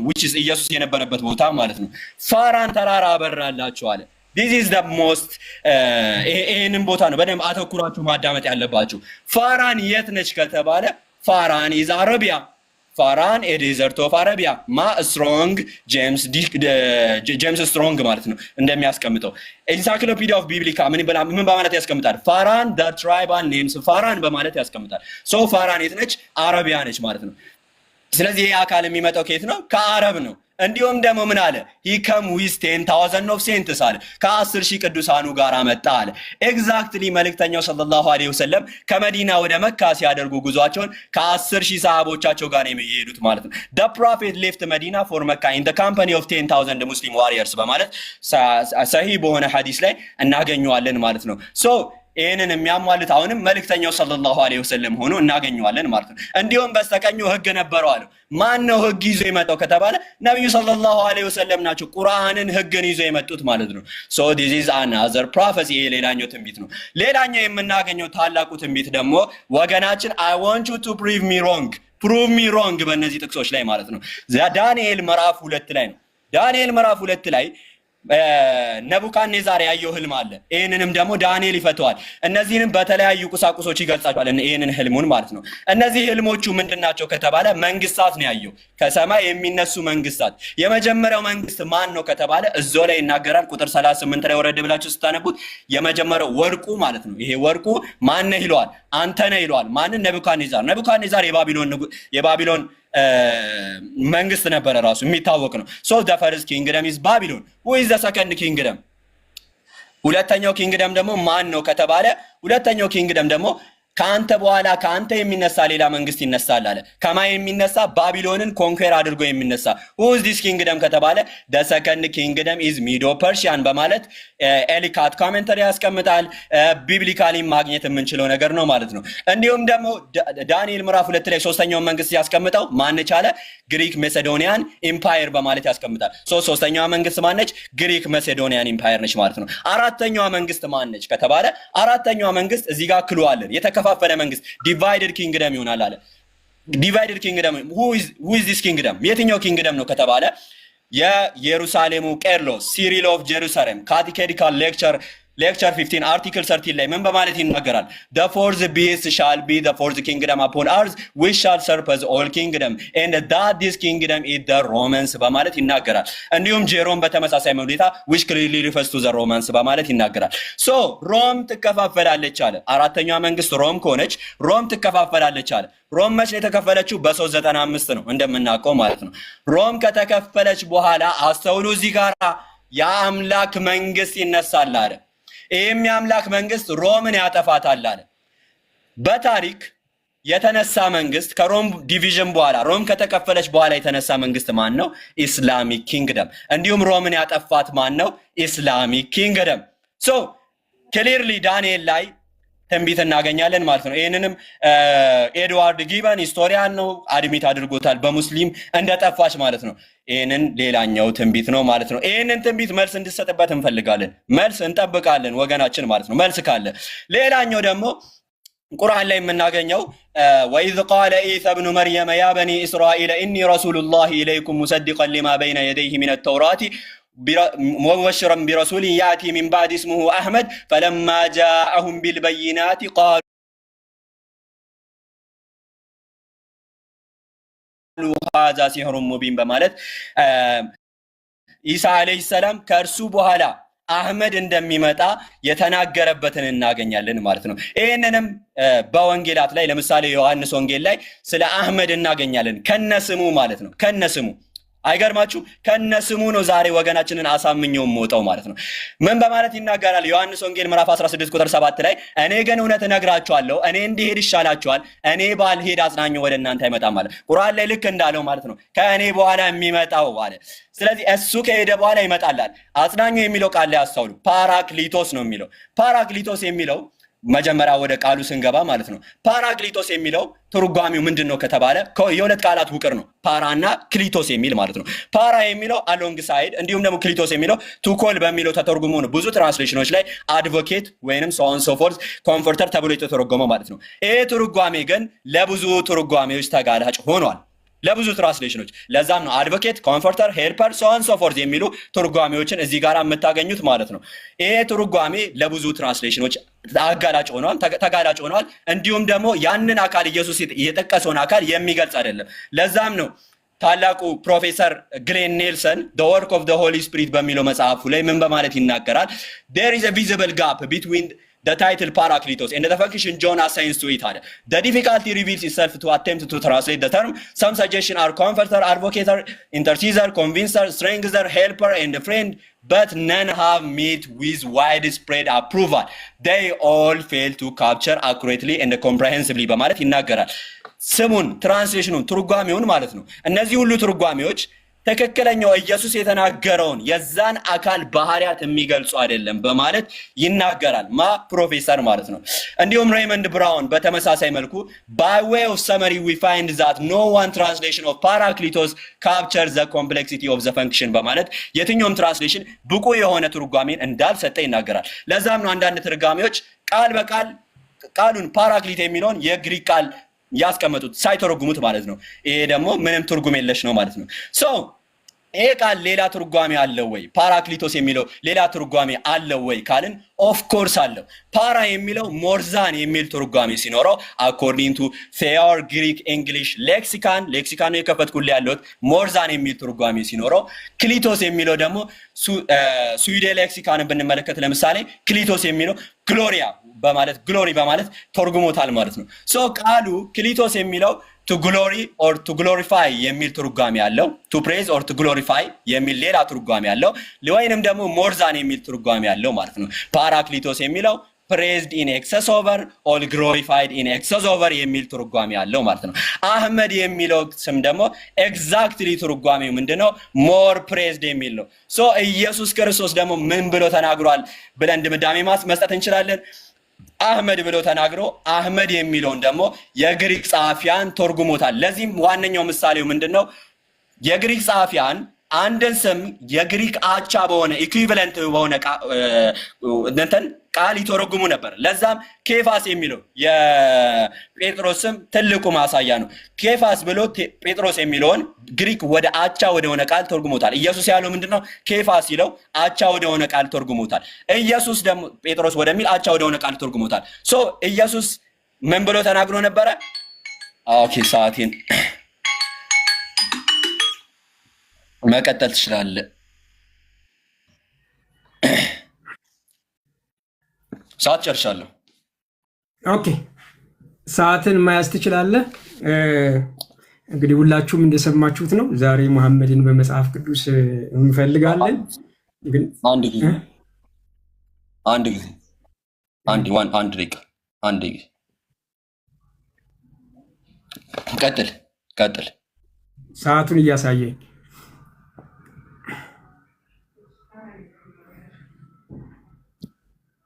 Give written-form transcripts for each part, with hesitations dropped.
which is ኢየሱስ የነበረበት ቦታ ማለት ነው ፋራን ተራራ አበራላችሁ አለ this is the most ይሄንን ቦታ ነው በደንብ አተኩራችሁ ማዳመጥ ያለባችሁ ፋራን የት ነች ከተባለ ፋራን is Arabia ፋራን a desert of Arabia ማ strong James strong ማለት ነው እንደሚያስቀምጠው encyclopedia of biblica ምን በማለት ያስቀምጣል ፋራን the tribal names ፋራን በማለት ያስቀምጣል so ፋራን የት ነች አረቢያ ነች ማለት ነው ስለዚህ ይሄ አካል የሚመጣው ከየት ነው ከአረብ ነው እንዲሁም ደግሞ ምን አለ he come with 10,000 of saints አለ ከ10,000 ቅዱሳኑ ጋር መጣ አለ ኤግዛክትሊ መልእክተኛው ሰለላሁ ዐለይሂ ወሰለም ከመዲና ወደ መካ ሲያደርጉ ጉዟቸውን ከ10,000 ሰሃቦቻቸው ጋር ነው የሚሄዱት ማለት ነው the prophet left medina for mecca in the company of 10,000 muslim warriors በማለት ሰሂህ በሆነ ሐዲስ ላይ እናገኘዋለን ማለት ነው so ይሄንን የሚያሟሉት አሁንም መልእክተኛው ሰለላሁ ዐለይሂ ወሰለም ሆኖ እናገኘዋለን ማለት ነው እንዲሁም በስተቀኙ ህግ ነበረው አለ ማን ነው ህግ ይዞ የመጣው ከተባለ ነብዩ ሰለላሁ ዐለይሂ ወሰለም ናቸው ቁርአንን ህግን ይዞ የመጡት ማለት ነው so this is another prophecy ሌላኛው ትንቢት ነው ሌላኛው የምናገኘው ታላቁ ትንቢት ደግሞ ወገናችን I want you to prove me wrong በእነዚህ ጥቅሶች ላይ ማለት ነው ዳንኤል ምዕራፍ 2 ላይ ነው ዳንኤል ምዕራፍ 2 ላይ ነቡካድኔዛር ያየው ህልም አለ ይሄንንም ደግሞ ዳንኤል ይፈተዋል እነዚህንም በተለያዩ ቁሳቁሶች ይገልጻቸዋል ይሄንን ህልሙን ማለት ነው እነዚህ ህልሞቹ ምንድናቸው ከተባለ መንግስታት ነው ያየው ከሰማይ የሚነሱ መንግስታት የመጀመሪያው መንግስት ማን ነው ከተባለ እዛው ላይ ይናገራል ቁጥር 38 ላይ ወረድ ብላችሁ ስታነቡት የመጀመሪያው ወርቁ ማለት ነው ይሄ ወርቁ ማን ነው ይሏል አንተ ነህ ይሏል ማን ነቡካድኔዛር የባቢሎን መንግስት ነበር ራሱ የሚታወቅ ነው so the first kingdom is Babylon who is the second kingdom ሁለተኛው ኪንግደም ደግሞ ማን ነው ከተባለ ሁለተኛው ኪንግደም ደግሞ ካንተ በኋላ ካንተ የሚነሳ ሌላ መንግስት ይነሳል አለ ከማይ የሚነሳ ባቢሎንን ኮንኩዌር አድርጎ የሚነሳ who is this kingdom ከተባለ the second kingdom is Medo Persian በማለት ኤሊካት ኮሜንተሪ ያስቀምጣል ቢብሊካሊ ማግኘት የምንችለው ነገር ነው ማለት ነው እንዲሁም ደግሞ ዳንኤል ምዕራፍ 2 ላይ ሶስተኛው መንግስት ያስቀምጣው ማን ነቻለ ግሪክ መሴዶኒያን ኢምፓየር በማለት ያስቀምጣል ሶስተኛው መንግስት ማን ነች ግሪክ መሴዶኒያን ኢምፓየር ነች ማለት ነው አራተኛው መንግስት ማን ነች ከተባለ አራተኛው መንግስት እዚህ ጋር ክሉ አለ የተከፋፈለ መንግስት divided kingdom ይሆናል አለ divided kingdom who is this kingdom የትኛው kingdom ነው ከተባለ የኢየሩሳሌሙ ቄርሎስ ሲሪል ኦፍ ጀሩሳሌም ካቴኬቲካል lecture 15 article 13 ላይ ምን በማለት ይናገራል the fourth beast shall be the fourth kingdom upon earth which shall surpass all kingdom and that this kingdom is the Romans በማለት ይናገራል እንዲሁም ጄሮም በተመሳሳይ ሁኔታ which clearly refers to the Romans በማለት ይናገራል so ሮም ትከፋፈላለች አለ አራተኛው መንግስት ሮም ከሆነች ሮም ትከፋፈላለች አለ ሮም መቼ የተከፈለችው በ395 ነው እንደምናውቀው ማለት ነው ሮም ከተከፈለች በኋላ አስተውሉ እዚህ ጋር የአምላክ መንግስት ይነሳል አለ ይሄም የአምላክ መንግስት ሮምን ያጠፋታል አለ በታሪክ የተነሳ መንግስት ከሮም ዲቪዥን በኋላ ሮም ከተከፈለች በኋላ የተነሳ መንግስት ማን ነው ኢስላሚክ ኪንግደም እንዲሁም ሮምን ያጠፋት ማን ነው ኢስላሚክ ኪንግደም so clearly ዳንኤል ላይ ትንቢት እናገኛለን ማለት ነው ይሄንንም ኤድዋርድ ጊበን ሂስቶሪያን ነው አድሚት አድርጎታል በሙስሊም እንደጠፋች ማለት ነው ይሄንን ሌላኛው ትንቢት ነው ማለት ነው ይሄንን ትንቢት መልስ እንድሰጥበት እንፈልጋለን መልስ እንጠብቃለን ወገናችን ማለት ነው መልስ ካለ ሌላኛው ደግሞ ቁርአን ላይ የምናገኘው وإذ قال عيسى ابن مريم يا بني إسرائيل إني رسول الله إليكم مصدقا لما بين يديه من التوراة مبشرا برسول يأتي من بعد اسمه أحمد فلما جاءهم بالبينات قالوا هذا سحر مبين በማለት ኢሳ አለይሂ ሰላም ከእርሱ በኋላ አህመድ እንደሚመጣ የተናገረበትን እናገኛለን ማለት ነው ይሄንንም በወንጌላት ላይ ለምሳሌ ዮሐንስ ወንጌል ላይ ስለ አህመድ እናገኛለን ከነስሙ ማለት ነው ከነስሙ አይገርማችሁ ከነስሙ ነው ዛሬ ወገናችንን አሳምኘው ሞተው ማለት ነው ምን በማለት ይናገራል ዮሐንስ ወንጌል ምዕራፍ 16 ቁጥር 7 ላይ እኔ ግን እውነት እነግራችኋለሁ እኔ እንዲሄድ ይሻላችኋል እኔ ባልሄድ አጽናኙ ወደ እናንተ አይመጣም ማለት ቁርአን ላይ ልክ እንዳለው ማለት ነው ከእኔ በኋላ የሚመጣው ማለት ስለዚህ እሱ ከሄደ በኋላ ይመጣላል አጽናኙ የሚለው ቃል ላይ አስተውሉ ፓራክሊቶስ ነው የሚለው ፓራክሊቶስ የሚለው መጀመሪያ ወደ ቃሉ ስንገባ ማለት ነው ፓራክሊቶስ የሚለው ትርጓሜው ምንድነው ከተባለ የሁለት ቃላት ውቅር ነው ፓራና ክሊቶስ የሚል ማለት ነው ፓራ የሚለው አሎንግ ሳይድ እንዲሁም ደግሞ ክሊቶስ የሚለው ቱኮል በሚለው ተተርጉሞ ነው ብዙ ትራንስሌሽኖች ላይ አድቮኬት ወይንም ሶን ሶፎርስ ኮምፎርተር ተብሎ የተተረጎመው ማለት ነው ይሄ ትርጓሜ ግን ለብዙ ትርጓሜዎች ተጋላጭ ሆኗል ለብዙ ትራንስሌሽኖች። ለዛም ነው አድቮኬት፣ ኮምፎርተር፣ ሄልፐር ሶን ሶ ፎርዝ የሚሉ ትርጓሜዎችን እዚህ ጋር የምታገኙት ማለት ነው። ይሄ ትርጓሜ ለብዙ ትራንስሌሽኖች ተጋላጭ ሆኗል። እንዲሁም ደግሞ ያንን አካል ኢየሱስ የጠቀሰውን አካል የሚገልጽ አይደለም። ለዛም ነው ታላቁ ፕሮፌሰር ግሌን ኔልሰን the work of the Holy Spirit በሚለው መጽሐፉ ላይ ምን በማለት ይናገራል? there is a visible gap between the title Parakletos and the function John assigns to it. The difficulty reveals itself to attempt to translate the term. Some suggestions are comforter, advocator, intercessor, convincer, strengthener, helper, and friend, but none have met with widespread approval. They all fail to capture accurately and comprehensively በማለት ይናገራል። ስሙን ትራንስሌሽኑን ትርጓሜውን ማለት ነው። እነዚህ ሁሉ ትርጓሜዎች ትክክለኛው ኢየሱስ የተናገረውን የዛን አካል ባህሪያት የሚገልጹ አይደለም በማለት ይናገራል። ፕሮፌሰር ማለት ነው። እንዲሁም ሬይመንድ ብራውን በተመሳሳይ መልኩ by way of summary we find that no one translation of Parakletos captures the complexity of the function በማለት የትኛውም ትራንስሌሽን ብቁ የሆነ ትርጓሜን እንዳልሰጠ ይናገራል። ለዛም ነው አንዳንድ ትርጓሜዎች ቃል በቃል ቃሉን ፓራክሊት የሚለውን የግሪክ ቃል ያስቀመጡት ሳይተረጉሙት ማለት ነው። ይሄ ደግሞ ምንም ትርጉም የለሽ ነው ማለት ነው። ይሄ ቃል ሌላ ትርጓሜ አለው ወይ? ፓራክሊቶስ የሚለው ሌላ ትርጓሜ አለው ወይ ካልን ኦፍ ኮርስ አለው። ፓራ የሚለው ሞርዛን የሚል ትርጓሜ ሲኖረው አኮርዲንግ ቱ ፌር ግሪክ እንግሊሽ ሌክሲካን ነው የከፈትኩልህ ያለሁት ሞርዛን የሚል ትርጓሜ ሲኖረው፣ ክሊቶስ የሚለው ደግሞ ስዊድን ሌክሲካንን ብንመለከት ለምሳሌ ክሊቶስ የሚለው ግሎሪ በማለት ተርጉሞታል ማለት ነው። ቃሉ ክሊቶስ የሚለው to glory or to glorify የሚል ትርጓሜ ያለው to praise or to glorify የሚል ሌላ ትርጓሜ ያለው ወይንም ደግሞ more than የሚል ትርጓሜ ያለው ማለት ነው። ፓራክሊቶስ የሚለው praised in excess over or glorified in excess over የሚል ትርጓሜ ያለው ማለት ነው። አህመድ የሚለው ስም ደግሞ exactly ትርጓሜው ምንድነው? more praised የሚል ነው። ኢየሱስ ክርስቶስ ደግሞ ምን ብሎ ተናግሯል ብለን ድምዳሜ መስጠት እንችላለን? አህመድ ብሎ ተናግሮ አህመድ የሚለውን ደግሞ የግሪክ ጸሐፊያን ተርጉሞታል። ለዚህም ዋነኛው ምሳሌው ምንድነው? የግሪክ ጸሐፊያን አንድን ስም የግሪክ አቻ በሆነ ኢኩዊቫለንት በሆነ ቃል ይተረጉሙ ነበር። ለዛም ኬፋስ የሚለው የጴጥሮስ ስም ትልቁ ማሳያ ነው። ኬፋስ ብሎ ጴጥሮስ የሚለውን ግሪክ ወደ አቻ ወደሆነ ቃል ተርጉሞታል። ኢየሱስ ያለው ምንድነው? ኬፋስ ይለው አቻ ወደሆነ ቃል ተርጉሞታል። ኢየሱስ ደግሞ ጴጥሮስ ወደሚል አቻ ወደሆነ ቃል ተርጉሞታል። ኢየሱስ ምን ብሎ ተናግሮ ነበረ? ኦኬ ሰዓቴን መቀጠል ትችላለህ። ሰዓት ጨርሻለሁ። ኦኬ ሰዓትን መያዝ ትችላለህ። እንግዲህ ሁላችሁም እንደሰማችሁት ነው። ዛሬ መሐመድን በመጽሐፍ ቅዱስ እንፈልጋለን። ግን አንድ ጊዜ ቀጥል። ሰዓቱን እያሳየኝ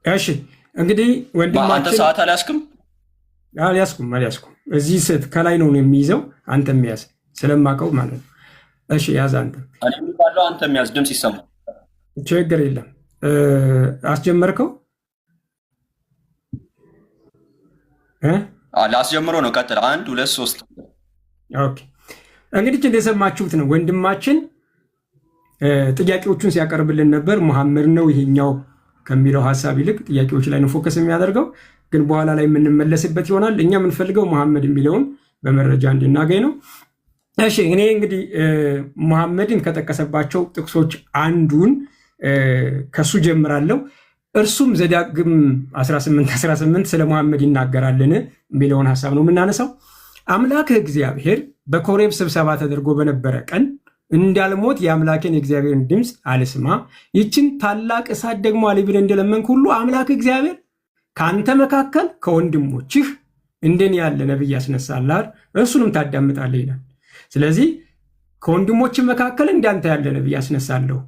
እሺ እንግዲህ ወንድማችን አንተ ሰዓት አልያዝኩም። እዚህ ከላይ ነው የሚይዘው። አንተም ያዝ ስለማውቀው ማለት ነው። እሺ ያዝ አንተ። አንተም ያዝ። ድምፅ ይሰማል። ችግር የለም። አስጀመርከው? ላስጀምረው ነው። ቀጥል። 1 2 3። ኦኬ እንግዲህ እንደሰማችሁት ነው። ወንድማችን ጥያቄዎቹን ሲያቀርብልን ነበር። መሐመድ ነው ይሄኛው ከሚለው ሐሳብ ይልቅ ጥያቄዎች ላይ ነው ፎከስ የሚያደርገው። ግን በኋላ ላይ የምንመለስበት ይሆናል። እኛ የምንፈልገው መሐመድ የሚለውን በመረጃ እንድናገኝ ነው። እሺ እኔ እንግዲህ መሐመድን ከጠቀሰባቸው ጥቅሶች አንዱን ከሱ ጀምራለሁ። እርሱም ዘዳግም 18:18 ስለ መሐመድ ይናገራልን የሚለውን ሐሳብ ነው የምናነሳው። አምላክህ እግዚአብሔር በኮሬብ ስብሰባ ተደርጎ በነበረ ቀን እንዳልሞት የአምላኬን የእግዚአብሔርን ድምፅ አልስማ፣ ይችን ታላቅ እሳት ደግሞ አልይ ብለህ እንደለመንክ ሁሉ አምላክ እግዚአብሔር ከአንተ መካከል ከወንድሞችህ እንደኔ ያለ ነቢይ ያስነሳልሃል፣ እርሱንም ታዳምጣለህ ይላል። ስለዚህ ከወንድሞችህ መካከል እንዳንተ ያለ ነቢይ ያስነሳለሁ፣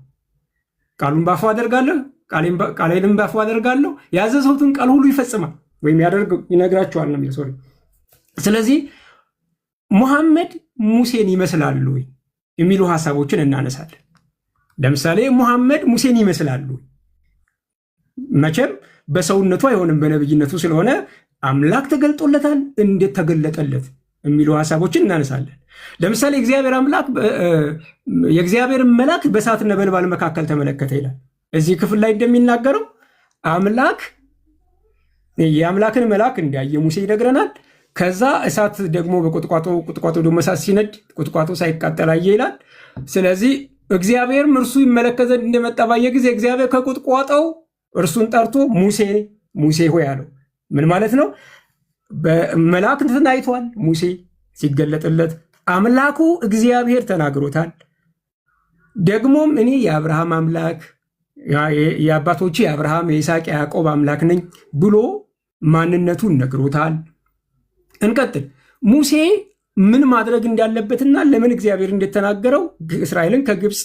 ቃሉን ባፉ አደርጋለሁ፣ ቃሌንም ባፉ አደርጋለሁ፣ ያዘዝሁትን ቃል ሁሉ ይፈጽማል ወይም ይነግራቸዋል ነው የሚለው። ስለዚህ ሙሐመድ ሙሴን ይመስላሉ ወይ የሚሉ ሐሳቦችን እናነሳለን። ለምሳሌ ሙሐመድ ሙሴን ይመስላሉ? መቼም በሰውነቱ አይሆንም፣ በነብይነቱ ስለሆነ አምላክ ተገልጦለታል። እንዴት ተገለጠለት የሚሉ ሐሳቦችን እናነሳለን። ለምሳሌ እግዚአብሔር አምላክ የእግዚአብሔርን መልአክ በእሳት ነበልባል መካከል ተመለከተ ይላል። እዚህ ክፍል ላይ እንደሚናገረው አምላክ የአምላክን መልአክ እንዳየ ሙሴ ይነግረናል። ከዛ እሳት ደግሞ ቁጥቋጦ ደግሞ እሳት ሲነድ ቁጥቋጦ ሳይቃጠል አየ ይላል። ስለዚህ እግዚአብሔርም እርሱ ይመለከት ዘንድ እንደመጣ ባየ ጊዜ እግዚአብሔር ከቁጥቋጦው እርሱን ጠርቶ ሙሴ ሆይ አለው። ምን ማለት ነው? መልአክ አይቷል። ሙሴ ሲገለጥለት አምላኩ እግዚአብሔር ተናግሮታል። ደግሞም እኔ የአብርሃም አምላክ የአባቶች የአብርሃም የይስሐቅ የያዕቆብ አምላክ ነኝ ብሎ ማንነቱን ነግሮታል። እንቀጥል። ሙሴ ምን ማድረግ እንዳለበትና ለምን እግዚአብሔር እንደተናገረው እስራኤልን ከግብፅ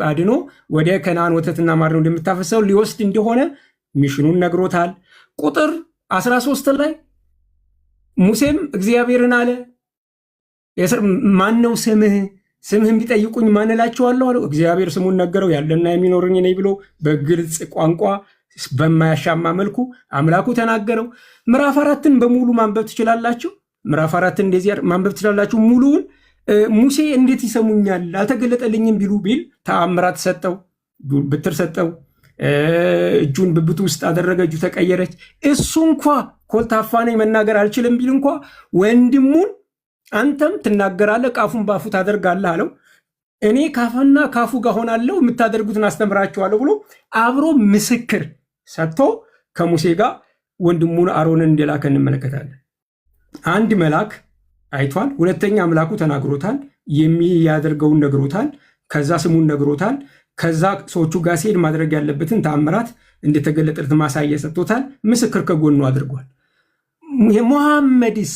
አድኖ ወደ ከነዓን ወተትና ማር እንደምታፈሰው ሊወስድ እንደሆነ ሚሽኑን ነግሮታል። ቁጥር 13 ላይ ሙሴም እግዚአብሔርን አለ ማን ነው ስምህን ቢጠይቁኝ ማን እላቸዋለሁ አለው። እግዚአብሔር ስሙን ነገረው። ያለና የሚኖረኝ ነኝ ብሎ በግልጽ ቋንቋ በማያሻማ መልኩ አምላኩ ተናገረው። ምዕራፍ 4ን በሙሉ ማንበብ ትችላላችሁ። ምዕራፍ 4ን እንደዚህ ማንበብ ትችላላችሁ ሙሉውን። ሙሴ እንዴት ይሰሙኛል አልተገለጠልኝም ቢል ተአምራት ሰጠው፣ ብትር ሰጠው፣ እጁን ብብቱ ውስጥ አደረገ፣ እጁ ተቀየረች። እሱ እንኳ ኮልታፋ ነኝ መናገር አልችልም ቢል እንኳ ወንድሙን አንተም ትናገራለህ ቃፉን ባፉ ታደርጋለህ አለው። እኔ ካፋና ካፉ ጋር ሆናለሁ የምታደርጉትን አስተምራችኋለሁ ብሎ አብሮ ምስክር ሰጥቶ ከሙሴ ጋር ወንድሙን አሮንን እንደላከ እንመለከታለን። አንድ መልአክ አይቷል። ሁለተኛ አምላኩ ተናግሮታል፣ የሚያደርገውን ነግሮታል፣ ከዛ ስሙን ነግሮታል። ከዛ ሰዎቹ ጋር ሲሄድ ማድረግ ያለበትን ተአምራት እንደተገለጠለት ማሳያ ሰጥቶታል። ምስክር ከጎኑ አድርጓል። የሙሐመድስ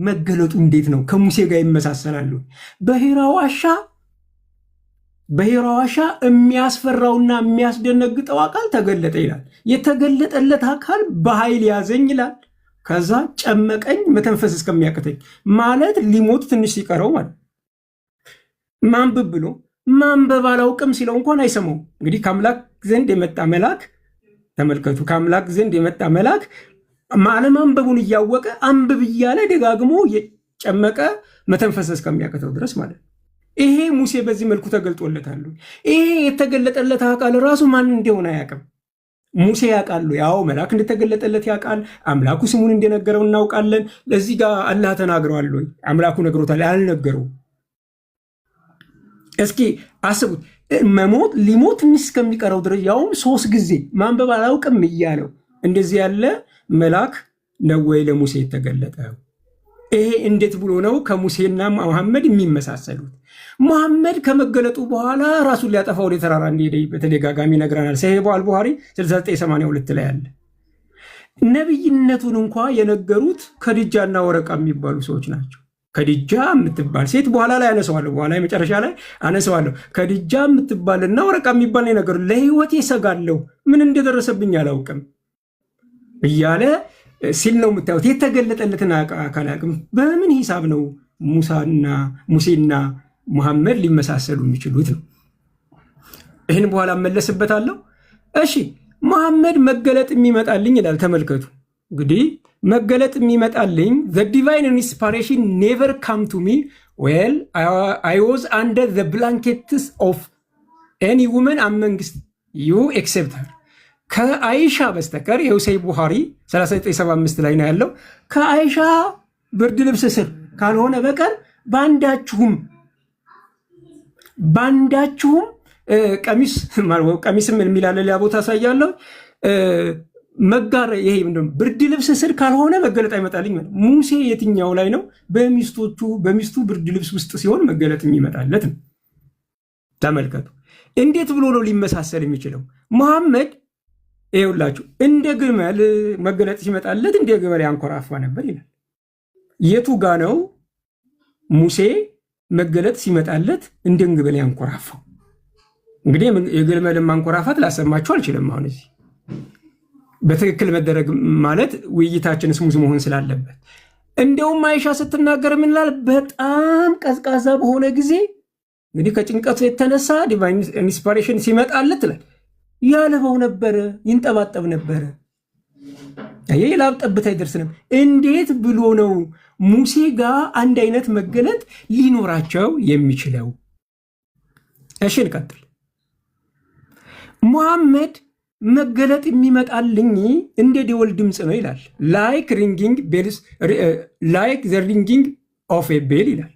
መገለጡ እንዴት ነው? ከሙሴ ጋር ይመሳሰላሉ። በሂራ ዋሻ የሚያስፈራውና የሚያስደነግጠው አካል ተገለጠ ይላል። የተገለጠለት አካል በኃይል ያዘኝ ይላል። ከዛ ጨመቀኝ መተንፈስ እስከሚያቅተኝ ማለት ሊሞት ትንሽ ሲቀረው ማለት ማንበብ ብሎ ማንበብ አላውቅም ሲለው እንኳን አይሰማው። እንግዲህ ከአምላክ ዘንድ የመጣ መልአክ ተመልከቱ። ከአምላክ ዘንድ የመጣ መልአክ አለማንበቡን እያወቀ አንብብ እያለ ደጋግሞ የጨመቀ መተንፈስ እስከሚያቅተው ድረስ ማለት ነው። ይሄ ሙሴ በዚህ መልኩ ተገልጦለታል። ይሄ የተገለጠለት አካል ራሱ ማን እንደሆነ አያውቅም። ሙሴ ያውቃሉ። ያው መልአክ እንደተገለጠለት ያውቃል። አምላኩ ስሙን እንደነገረው እናውቃለን። ለዚህ ጋር አላህ ተናግረዋል ወይ? አምላኩ ነግሮታል? አልነገረው። እስኪ አስቡት። ሊሞት ትንሽ እስከሚቀረው ድረስ ያውም 3 ጊዜ ማንበብ አላውቅም እያለው እንደዚህ ያለ መልአክ ነው ወይ ለሙሴ የተገለጠው? ይሄ እንዴት ብሎ ነው ከሙሴና መሐመድ የሚመሳሰሉት? መሐመድ ከመገለጡ በኋላ ራሱን ሊያጠፋ ወደ ተራራ እንደሄደ በተደጋጋሚ ይነግረናል። ሰሂህ አልቡኻሪ 6982 ላይ አለ። ነብይነቱን እንኳ የነገሩት ከድጃና ወረቃ የሚባሉ ሰዎች ናቸው። ከድጃ የምትባል ሴት በኋላ ላይ አነሰዋለሁ፣ በኋላ መጨረሻ ላይ አነሰዋለሁ። ከድጃ የምትባልና ወረቃ የሚባል ነው የነገሩት። ለህይወቴ ሰጋለሁ፣ ምን እንደደረሰብኝ አላውቅም እያለ ሲል ነው የምታዩት። የተገለጠለትን አካል አቅም በምን ሂሳብ ነው ሙሴና ሙሐመድ ሊመሳሰሉ የሚችሉት ነው? ይህን በኋላ እመለስበታለሁ። እሺ ሙሐመድ መገለጥ የሚመጣልኝ ይላል። ተመልከቱ እንግዲህ መገለጥ የሚመጣልኝ the divine inspiration never come to me well I was under the blankets of any woman amongst you except her ከአይሻ በስተቀር የሁሴይ ቡኻሪ 3975 ላይ ነው ያለው። ከአይሻ ብርድ ልብስ ስር ካልሆነ በቀር ባንዳችሁም ቀሚስ ምን የሚላለ ሌላ ቦታ ሳያለው ይሄ ብርድ ልብስ ስር ካልሆነ መገለጥ አይመጣልኝ ማለት። ሙሴ የትኛው ላይ ነው? በሚስቱ ብርድ ልብስ ውስጥ ሲሆን መገለጥ የሚመጣለት ነው። ተመልከቱ እንዴት ብሎ ነው ሊመሳሰል የሚችለው? መሐመድ ይኸውላችሁ እንደ ግመል መገለጥ ሲመጣለት እንደ ግመል ያንኮራፋ ነበር ይላል። የቱ ጋ ነው ሙሴ መገለጥ ሲመጣለት እንደ ግመል ያንኮራፋው? እንግዲህ የግመልን ማንኮራፋት ላሰማችሁ አልችልም። አሁን እዚህ በትክክል መደረግ ማለት ውይይታችን ስሙዝ መሆን ስላለበት፣ እንደውም አይሻ ስትናገር ምን ይላል? በጣም ቀዝቃዛ በሆነ ጊዜ እንግዲህ ከጭንቀቱ የተነሳ ዲቫይን ኢንስፓሬሽን ሲመጣለት ይላል ያለበው ነበረ፣ ይንጠባጠብ ነበረ። ይሄ ላብ ጠብታ አይደርስንም። እንዴት ብሎ ነው ሙሴ ጋር አንድ አይነት መገለጥ ሊኖራቸው የሚችለው? እሺ እንቀጥል። ሙሐመድ መገለጥ የሚመጣልኝ እንደ ደወል ድምፅ ነው ይላል። ላይክ ዘ ሪንጊንግ ኦፍ ኤ ቤል ይላል።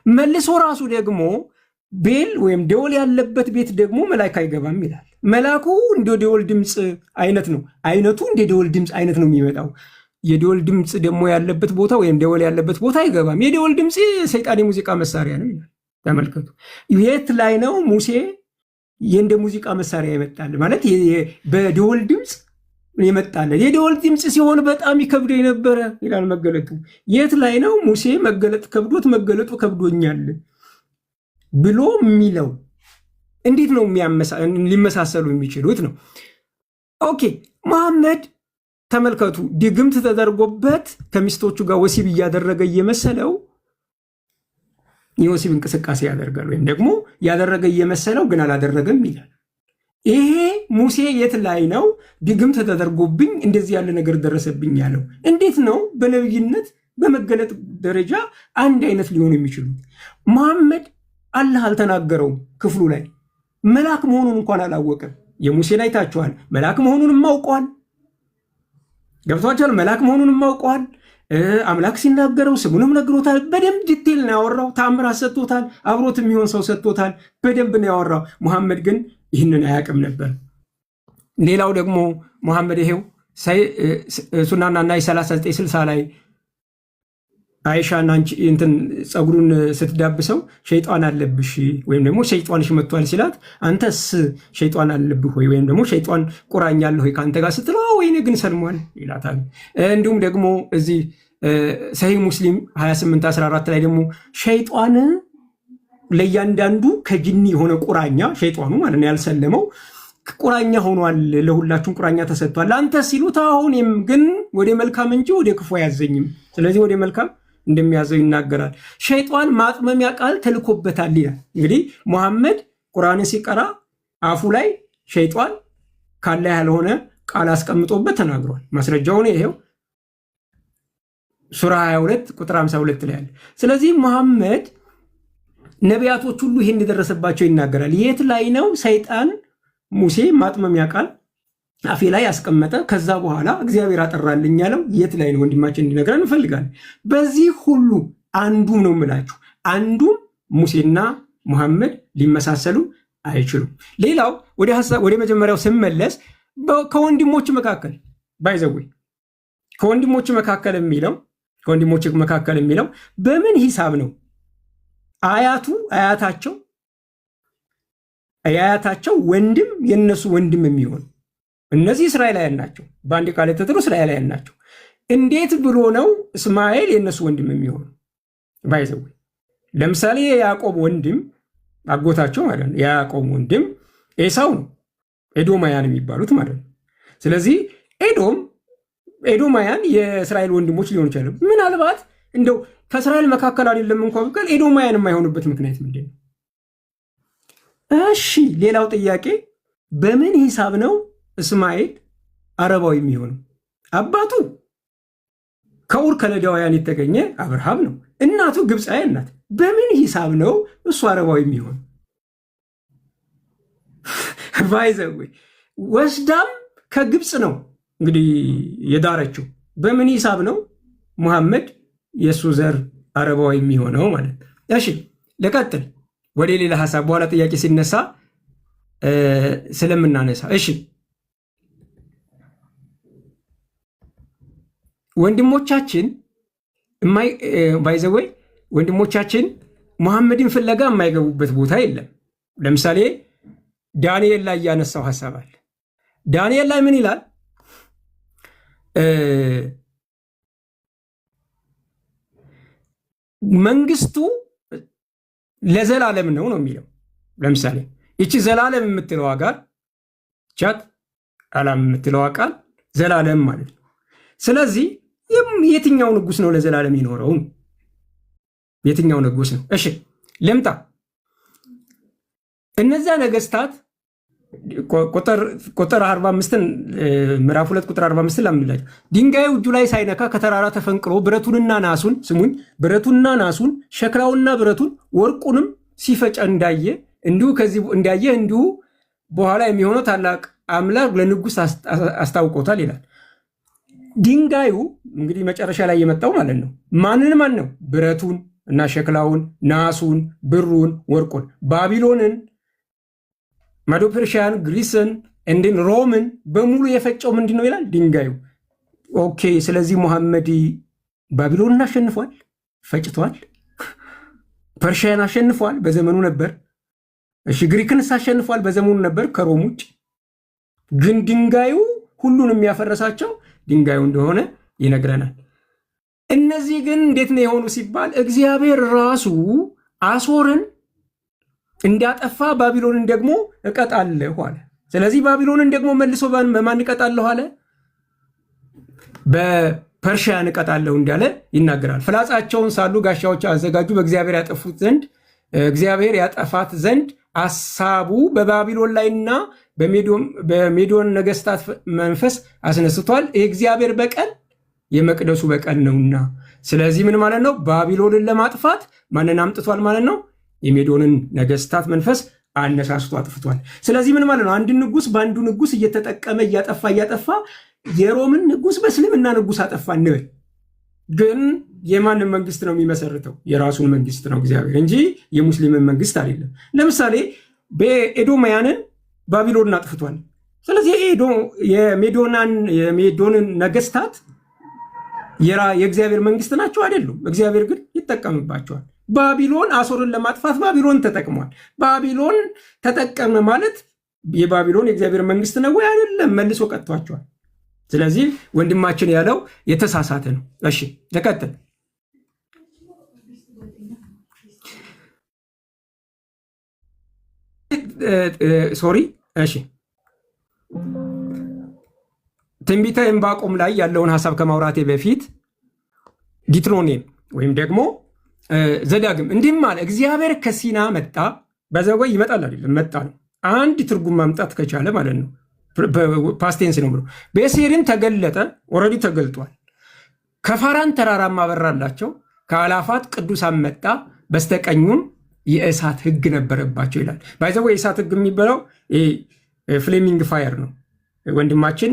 መልሶ ራሱ ደግሞ ቤል ወይም ደወል ያለበት ቤት ደግሞ መላክ አይገባም ይላል። መላኩ እንደ ደወል ድምፅ አይነት ነው፣ አይነቱ እንደ ደወል ድምፅ አይነት ነው የሚመጣው። የደወል ድምፅ ደግሞ ያለበት ቦታ ወይም ደወል ያለበት ቦታ አይገባም። የደወል ድምፅ ሰይጣን የሙዚቃ መሳሪያ ነው ይላል። ተመልከቱ። የት ላይ ነው ሙሴ እንደ ሙዚቃ መሳሪያ ይመጣል ማለት? በደወል ድምፅ ይመጣል። የደወል ድምፅ ሲሆን በጣም ይከብዶ የነበረ ይላል መገለጡ። የት ላይ ነው ሙሴ መገለጥ ከብዶት መገለጡ ከብዶኛል ብሎ የሚለው? እንዴት ነው ሊመሳሰሉ የሚችሉት ነው? ኦኬ መሐመድ ተመልከቱ፣ ድግምት ተደርጎበት ከሚስቶቹ ጋር ወሲብ እያደረገ እየመሰለው የወሲብ እንቅስቃሴ ያደርጋል፣ ወይም ደግሞ ያደረገ እየመሰለው ግን አላደረገም ይላል። ይሄ ሙሴ የት ላይ ነው ድግምት ተደርጎብኝ እንደዚህ ያለ ነገር ደረሰብኝ ያለው? እንዴት ነው በነብይነት በመገለጥ ደረጃ አንድ አይነት ሊሆኑ የሚችሉት? መሐመድ አላህ አልተናገረውም ክፍሉ ላይ መልአክ መሆኑን እንኳን አላወቀም። የሙሴን አይታችኋል። መልአክ መሆኑንም አውቀዋል። ገብቷችኋል? መልአክ መሆኑንም አውቀዋል። አምላክ ሲናገረው ስሙንም ነግሮታል። በደንብ ዲቴል ነው ያወራው። ታምራት ሰጥቶታል። አብሮት የሚሆን ሰው ሰጥቶታል። በደንብ ነው ያወራው። ሙሐመድ ግን ይህንን አያውቅም ነበር። ሌላው ደግሞ ሙሐመድ ይሄው ሱናና ናይ 3960 ላይ አይሻና አንቺ እንትን ፀጉሩን ስትዳብሰው ሸይጣን አለብሽ ወይም ደግሞ ሸይጣንሽ መጥቷል ሲላት አንተስ ሸይጣን አለብህ ወይ ወይም ደግሞ ሸይጣን ቁራኛ አለ ወይ ካንተ ጋር ስትለው ወይኔ ግን ሰልሟል ይላታል። እንዲሁም ደግሞ እዚህ ሰሂህ ሙስሊም 2814 ላይ ደግሞ ሸይጣን ለእያንዳንዱ ከጅኒ የሆነ ቁራኛ ሸይጣኑ ማለት ነው ያልሰለመው ቁራኛ ሆኗል፣ ለሁላችሁም ቁራኛ ተሰጥቷል። አንተ ሲሉት አሁንም ግን ወደ መልካም እንጂ ወደ ክፉ አያዘኝም፣ ስለዚህ ወደ መልካም እንደሚያዘው ይናገራል። ሸይጣን ማጥመሚያ ቃል ተልኮበታል ይላል። እንግዲህ ሙሐመድ ቁርአንን ሲቀራ አፉ ላይ ሸይጣን ካለ ያልሆነ ቃል አስቀምጦበት ተናግሯል። ማስረጃውን ይሄው ሱራ 22 ቁጥር 52 ላይ አለ። ስለዚህ ሙሐመድ ነቢያቶች ሁሉ ይሄን እንደደረሰባቸው ይናገራል። የት ላይ ነው ሰይጣን ሙሴ ማጥመሚያ ቃል አፌ ላይ ያስቀመጠ ከዛ በኋላ እግዚአብሔር አጠራልኝ ያለው የት ላይ ነው? ወንድማችን እንዲነግረን እንፈልጋለን። በዚህ ሁሉ አንዱ ነው የምላችሁ፣ አንዱም ሙሴና ሙሐመድ ሊመሳሰሉ አይችሉም። ሌላው ወደ መጀመሪያው ስመለስ ከወንድሞች መካከል ባይዘዌ ከወንድሞች መካከል የሚለው በምን ሂሳብ ነው አያታቸው ወንድም የነሱ ወንድም የሚሆን? እነዚህ እስራኤላውያን ናቸው። በአንድ ቃል የተጠሩ እስራኤላውያን ናቸው። እንዴት ብሎ ነው እስማኤል የነሱ ወንድም የሚሆኑ? ባይዘው ለምሳሌ የያዕቆብ ወንድም አጎታቸው ማለት ነው። የያዕቆብ ወንድም ኤሳው ነው፣ ኤዶማያን የሚባሉት ማለት ነው። ስለዚህ ኤዶማያን የእስራኤል ወንድሞች ሊሆኑ ይችላሉ። ምናልባት እንደው ከእስራኤል መካከል አይደለም እንኳን ቢባል ኤዶማያን የማይሆኑበት ምክንያት ምንድን ነው? እሺ ሌላው ጥያቄ በምን ሂሳብ ነው እስማኤል አረባዊ የሚሆነው? አባቱ ከኡር ከለዳውያን የተገኘ አብርሃም ነው። እናቱ ግብፃውያን ናት። በምን ሂሳብ ነው እሱ አረባዊ የሚሆነው? ባይዘዌ ወስዳም ከግብፅ ነው እንግዲህ የዳረችው። በምን ሂሳብ ነው ሙሐመድ የእሱ ዘር አረባዊ የሚሆነው ማለት? እሺ ልቀጥል ወደ ሌላ ሀሳብ፣ በኋላ ጥያቄ ሲነሳ ስለምናነሳ። እሺ ወንድሞቻችን ሙሐመድን ፍለጋ የማይገቡበት ቦታ የለም። ለምሳሌ ዳንኤል ላይ ያነሳው ሀሳብ አለ። ዳንኤል ላይ ምን ይላል? መንግስቱ ለዘላለም ነው የሚለው። ለምሳሌ ይቺ ዘላለም የምትለዋ ጋር ቻት አላም የምትለዋ ቃል ዘላለም ማለት ነው። ስለዚህ የትኛው ንጉስ ነው ለዘላለም ይኖረው? የትኛው ንጉስ ነው? እሺ ልምጣ። እነዚያ ነገስታት ቁጥር 45ን ምዕራፍ 2 ቁጥር 45 ላምብላችሁ። ድንጋዩ እጁ ላይ ሳይነካ ከተራራ ተፈንቅሎ ብረቱንና ናሱን ስሙኝ፣ ብረቱንና ናሱን ሸክላውንና ብረቱን ወርቁንም ሲፈጨ እንዳየ እንዲሁ በኋላ የሚሆነው ታላቅ አምላክ ለንጉሥ አስታውቆታል ይላል። ድንጋዩ እንግዲህ መጨረሻ ላይ የመጣው ማለት ነው ማን ነው? ብረቱን እና ሸክላውን፣ ናሱን፣ ብሩን፣ ወርቁን፣ ባቢሎንን፣ ማዶ ፐርሺያን፣ ግሪስን እንድን ሮምን በሙሉ የፈጨው ምንድን ነው ይላል? ድንጋዩ። ኦኬ። ስለዚህ ሙሐመድ ባቢሎንን አሸንፏል፣ ፈጭቷል። ፐርሺያን አሸንፏል፣ በዘመኑ ነበር። እሺ፣ ግሪክንስ አሸንፏል፣ በዘመኑ ነበር ከሮም ውጭ። ግን ድንጋዩ ሁሉን የሚያፈረሳቸው ድንጋዩ እንደሆነ ይነግረናል። እነዚህ ግን እንዴት ነው የሆኑ ሲባል እግዚአብሔር ራሱ አሶርን እንዳጠፋ ባቢሎንን ደግሞ እቀጣለሁ አለ። ስለዚህ ባቢሎንን ደግሞ መልሶ በማን እቀጣለሁ አለ? በፐርሺያን እቀጣለሁ እንዳለ ይናገራል። ፍላጻቸውን ሳሉ ጋሻዎች አዘጋጁ፣ በእግዚአብሔር ያጠፉት ዘንድ እግዚአብሔር ያጠፋት ዘንድ አሳቡ በባቢሎን ላይና በሜዶን ነገስታት መንፈስ አስነስቷል። የእግዚአብሔር በቀል የመቅደሱ በቀል ነውና። ስለዚህ ምን ማለት ነው? ባቢሎንን ለማጥፋት ማንን አምጥቷል ማለት ነው? የሜዶንን ነገስታት መንፈስ አነሳስቶ አጥፍቷል። ስለዚህ ምን ማለት ነው? አንድ ንጉስ በአንዱ ንጉስ እየተጠቀመ እያጠፋ የሮምን ንጉስ በእስልምና ንጉስ አጠፋ እንበል። ግን የማንን መንግስት ነው የሚመሰርተው? የራሱን መንግስት ነው እግዚአብሔር እንጂ የሙስሊምን መንግስት አይደለም። ለምሳሌ በኤዶማያንን ባቢሎንን አጥፍቷል። ስለዚህ የሜዶንን ነገስታት የእግዚአብሔር መንግስት ናቸው አይደሉም። እግዚአብሔር ግን ይጠቀምባቸዋል። ባቢሎን አሶርን ለማጥፋት ባቢሎን ተጠቅሟል። ባቢሎን ተጠቀመ ማለት የባቢሎን የእግዚአብሔር መንግስት ነው ወይ? አይደለም፣ መልሶ ቀጥቷቸዋል። ስለዚህ ወንድማችን ያለው የተሳሳተ ነው። እሺ ተከተል። ሶሪ እሺ፣ ትንቢተ ዕንባቆም ላይ ያለውን ሀሳብ ከማውራቴ በፊት ዲትሮኔም ወይም ደግሞ ዘዳግም እንዲህም አለ፣ እግዚአብሔር ከሲና መጣ። በዘወይ ይመጣል አይደለም፣ መጣ ነው። አንድ ትርጉም ማምጣት ከቻለ ማለት ነው፣ ፓስቴንስ ነው ብሎ በሴሪም ተገለጠ። ኦልሬዲ ተገልጧል። ከፋራን ተራራማ በራላቸው፣ ከአላፋት ቅዱሳን መጣ፣ በስተቀኙም የእሳት ህግ ነበረባቸው ይላል። ባይዘወይ የእሳት ህግ የሚባለው ፍሌሚንግ ፋየር ነው። ወንድማችን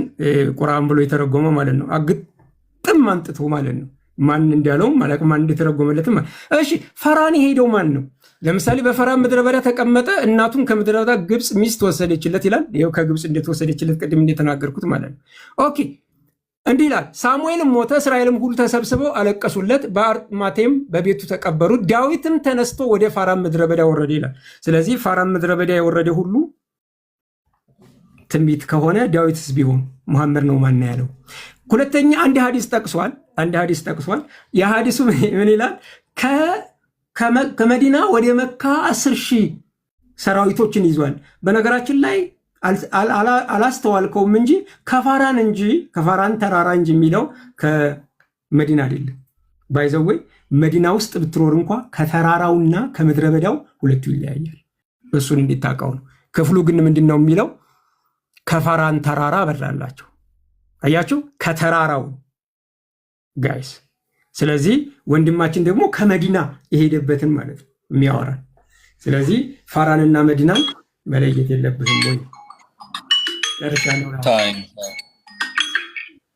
ቁርአን ብሎ የተረጎመ ማለት ነው። አግጥም አንጥቶ ማለት ነው። ማን እንዳለውም ማለት ማን እንደተረጎመለትም። እሺ ፈራን የሄደው ማን ነው? ለምሳሌ በፈራን ምድረ በዳ ተቀመጠ፣ እናቱም ከምድረ በዳ ግብፅ ሚስት ወሰደችለት ይላል። ይኸው ከግብፅ እንደተወሰደችለት ቅድም እንደተናገርኩት ማለት ነው። ኦኬ እንዲህ ይላል። ሳሙኤልም ሞተ፣ እስራኤልም ሁሉ ተሰብስበው አለቀሱለት፣ በአርማቴም በቤቱ ተቀበሩት። ዳዊትም ተነስቶ ወደ ፋራን ምድረ በዳ ወረደ ይላል። ስለዚህ ፋራን ምድረ በዳ የወረደ ሁሉ ትንቢት ከሆነ ዳዊትስ ቢሆን ሙሐመድ ነው ማን ያለው? ሁለተኛ አንድ ሐዲስ ጠቅሷል። የሐዲሱ ምን ይላል? ከመዲና ወደ መካ 10,000 ሰራዊቶችን ይዟል። በነገራችን ላይ አላስተዋልከውም እንጂ ከፋራን ተራራ እንጂ የሚለው ከመዲና አይደለም። ባይዘወይ መዲና ውስጥ ብትኖር እንኳ ከተራራውና ከምድረ በዳው ሁለቱ ይለያያል። እሱን እንዲታቀው ነው። ክፍሉ ግን ምንድን ነው የሚለው? ከፋራን ተራራ በራላቸው። አያችሁ፣ ከተራራው ጋይስ። ስለዚህ ወንድማችን ደግሞ ከመዲና የሄደበትን ማለት ነው የሚያወራል። ስለዚህ ፋራንና መዲናን መለየት የለብህም ወይ?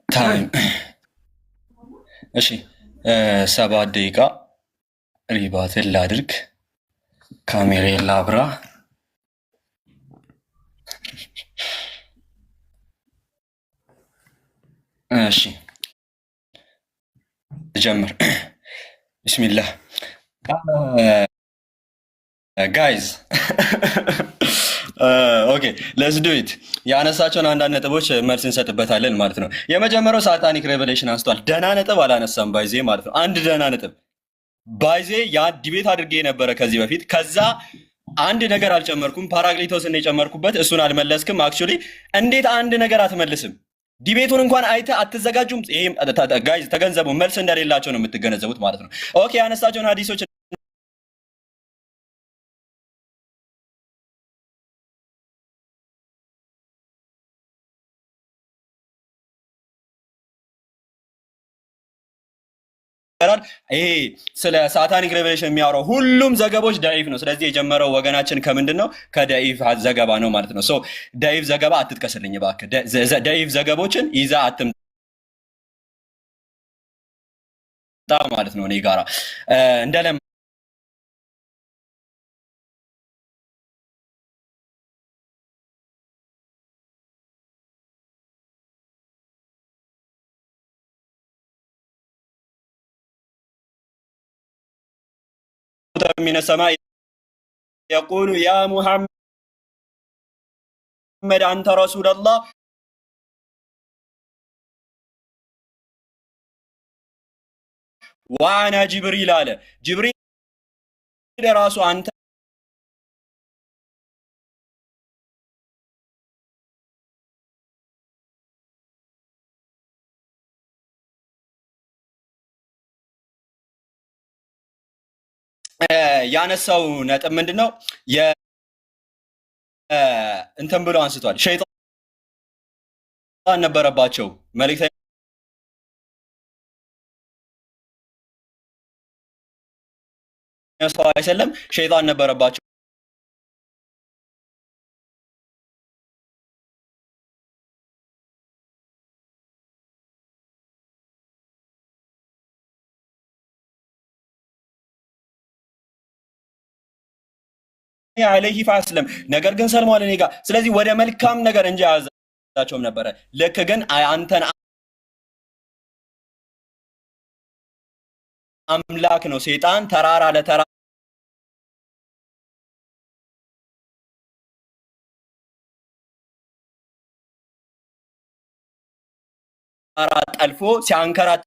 ታይም። እሺ 7 ደቂቃ ሪባትን ላድርግ፣ ካሜራዬን ላብራ። እሺ ጀምር። ቢስሚላህ ጋይዝ ኦኬ ሌትስ ዱ ኢት። ያነሳቸውን አንዳንድ ነጥቦች መልስ እንሰጥበታለን ማለት ነው። የመጀመሪያው ሳታኒክ ሬቨሌሽን አንስቷል። ደህና ነጥብ አላነሳም ባይዜ ማለት ነው። አንድ ደህና ነጥብ ባይዜ ያ ዲቤት አድርጌ የነበረ ከዚህ በፊት። ከዛ አንድ ነገር አልጨመርኩም፣ ፓራክሊቶስን የጨመርኩበት እሱን አልመለስክም። አክቹዋሊ እንዴት አንድ ነገር አትመልስም? ዲቤቱን እንኳን አይተ አትዘጋጁም? ይሄ ጋይዝ ተገንዘቡ፣ መልስ እንደሌላቸው ነው የምትገነዘቡት ማለት ነው። ኦኬ ያነሳቸውን ሀዲሶች ይሄ ስለ ሳታኒክ ሬቨሌሽን የሚያወራው ሁሉም ዘገቦች ደኢፍ ነው። ስለዚህ የጀመረው ወገናችን ከምንድን ነው? ከደኢፍ ዘገባ ነው ማለት ነው። ደኢፍ ዘገባ አትጥቀስልኝ እባክህ። ደኢፍ ዘገቦችን ይዛ አትምጣ ማለት ነው እኔ ጋራ እንደለም من السماء يقول يا محمد أنت رسول الله وأنا جبريل አለ ጅብሪል ራሱ አንተ ያነሳው ነጥብ ምንድነው? እንትን ብሎ አንስቷል። ሸይጣን ነበረባቸው መልእክተኛ ሰለላሁ ዐለይሂ ወሰለም ሸይጣን ነበረባቸው አለይሂ ፈአስለም ነገር ግን ሰልሟል እኔ ጋር። ስለዚህ ወደ መልካም ነገር እንጂ ያዛቸውም ነበረ። ልክ ግን አንተን አምላክ ነው ሴጣን ተራራ ለተራራ ጠልፎ ሲያንከራት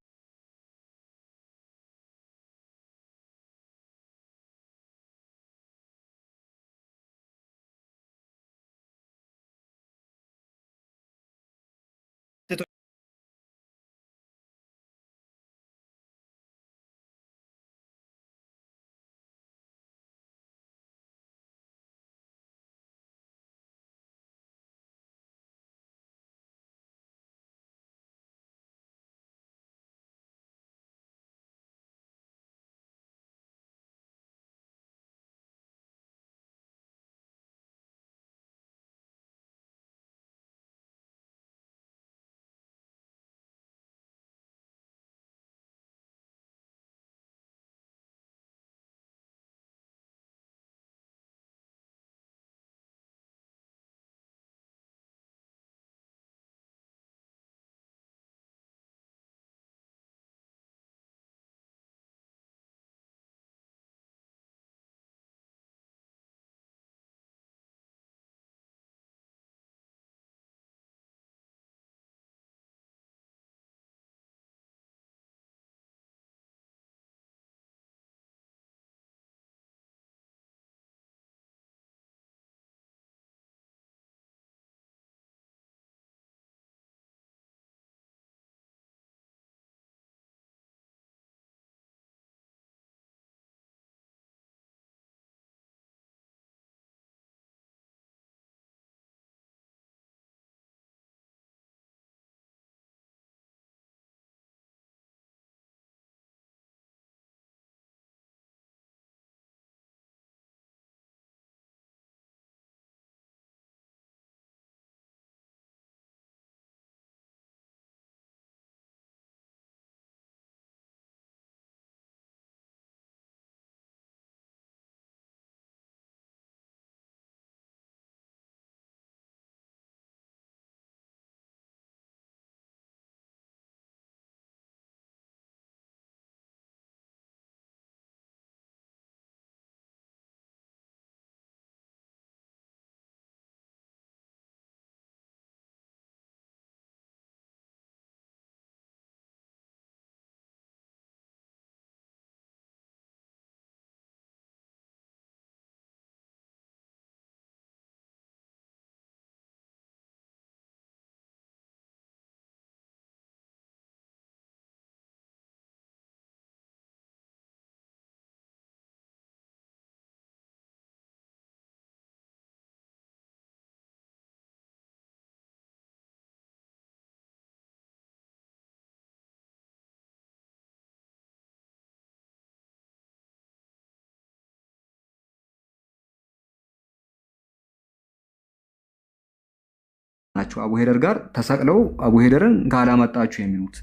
ናቸው አቡ ሄደር ጋር ተሰቅለው አቡ ሄደርን ካላመጣችሁ የሚሉት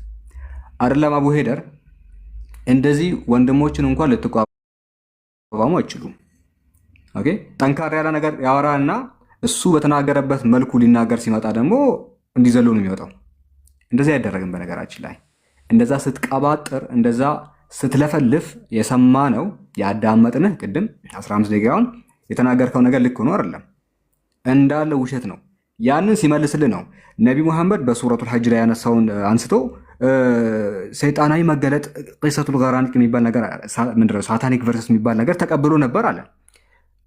አይደለም። አቡ ሄደር እንደዚህ ወንድሞችን እንኳን ልትቋቋሙ አይችሉም። ኦኬ ጠንካራ ያለ ነገር ያወራና እሱ በተናገረበት መልኩ ሊናገር ሲመጣ ደግሞ እንዲዘሉ ነው የሚወጣው። እንደዛ አይደረግም። በነገራችን ላይ እንደዛ ስትቀባጥር እንደዛ ስትለፈልፍ የሰማ ነው ያዳመጥንህ ቅድም 15 ደቂቃውን የተናገርከው ነገር ልክ ሆኖ አይደለም፣ እንዳለ ውሸት ነው። ያንን ሲመልስልህ ነው ነቢ ሙሐመድ በሱረቱል ሐጅ ላይ ያነሳውን አንስቶ ሰይጣናዊ መገለጥ ቂሰቱል ገራኒቅ የሚባል ነገር ምንድነው ሳታኒክ ቨርሰስ የሚባል ነገር ተቀብሎ ነበር አለ።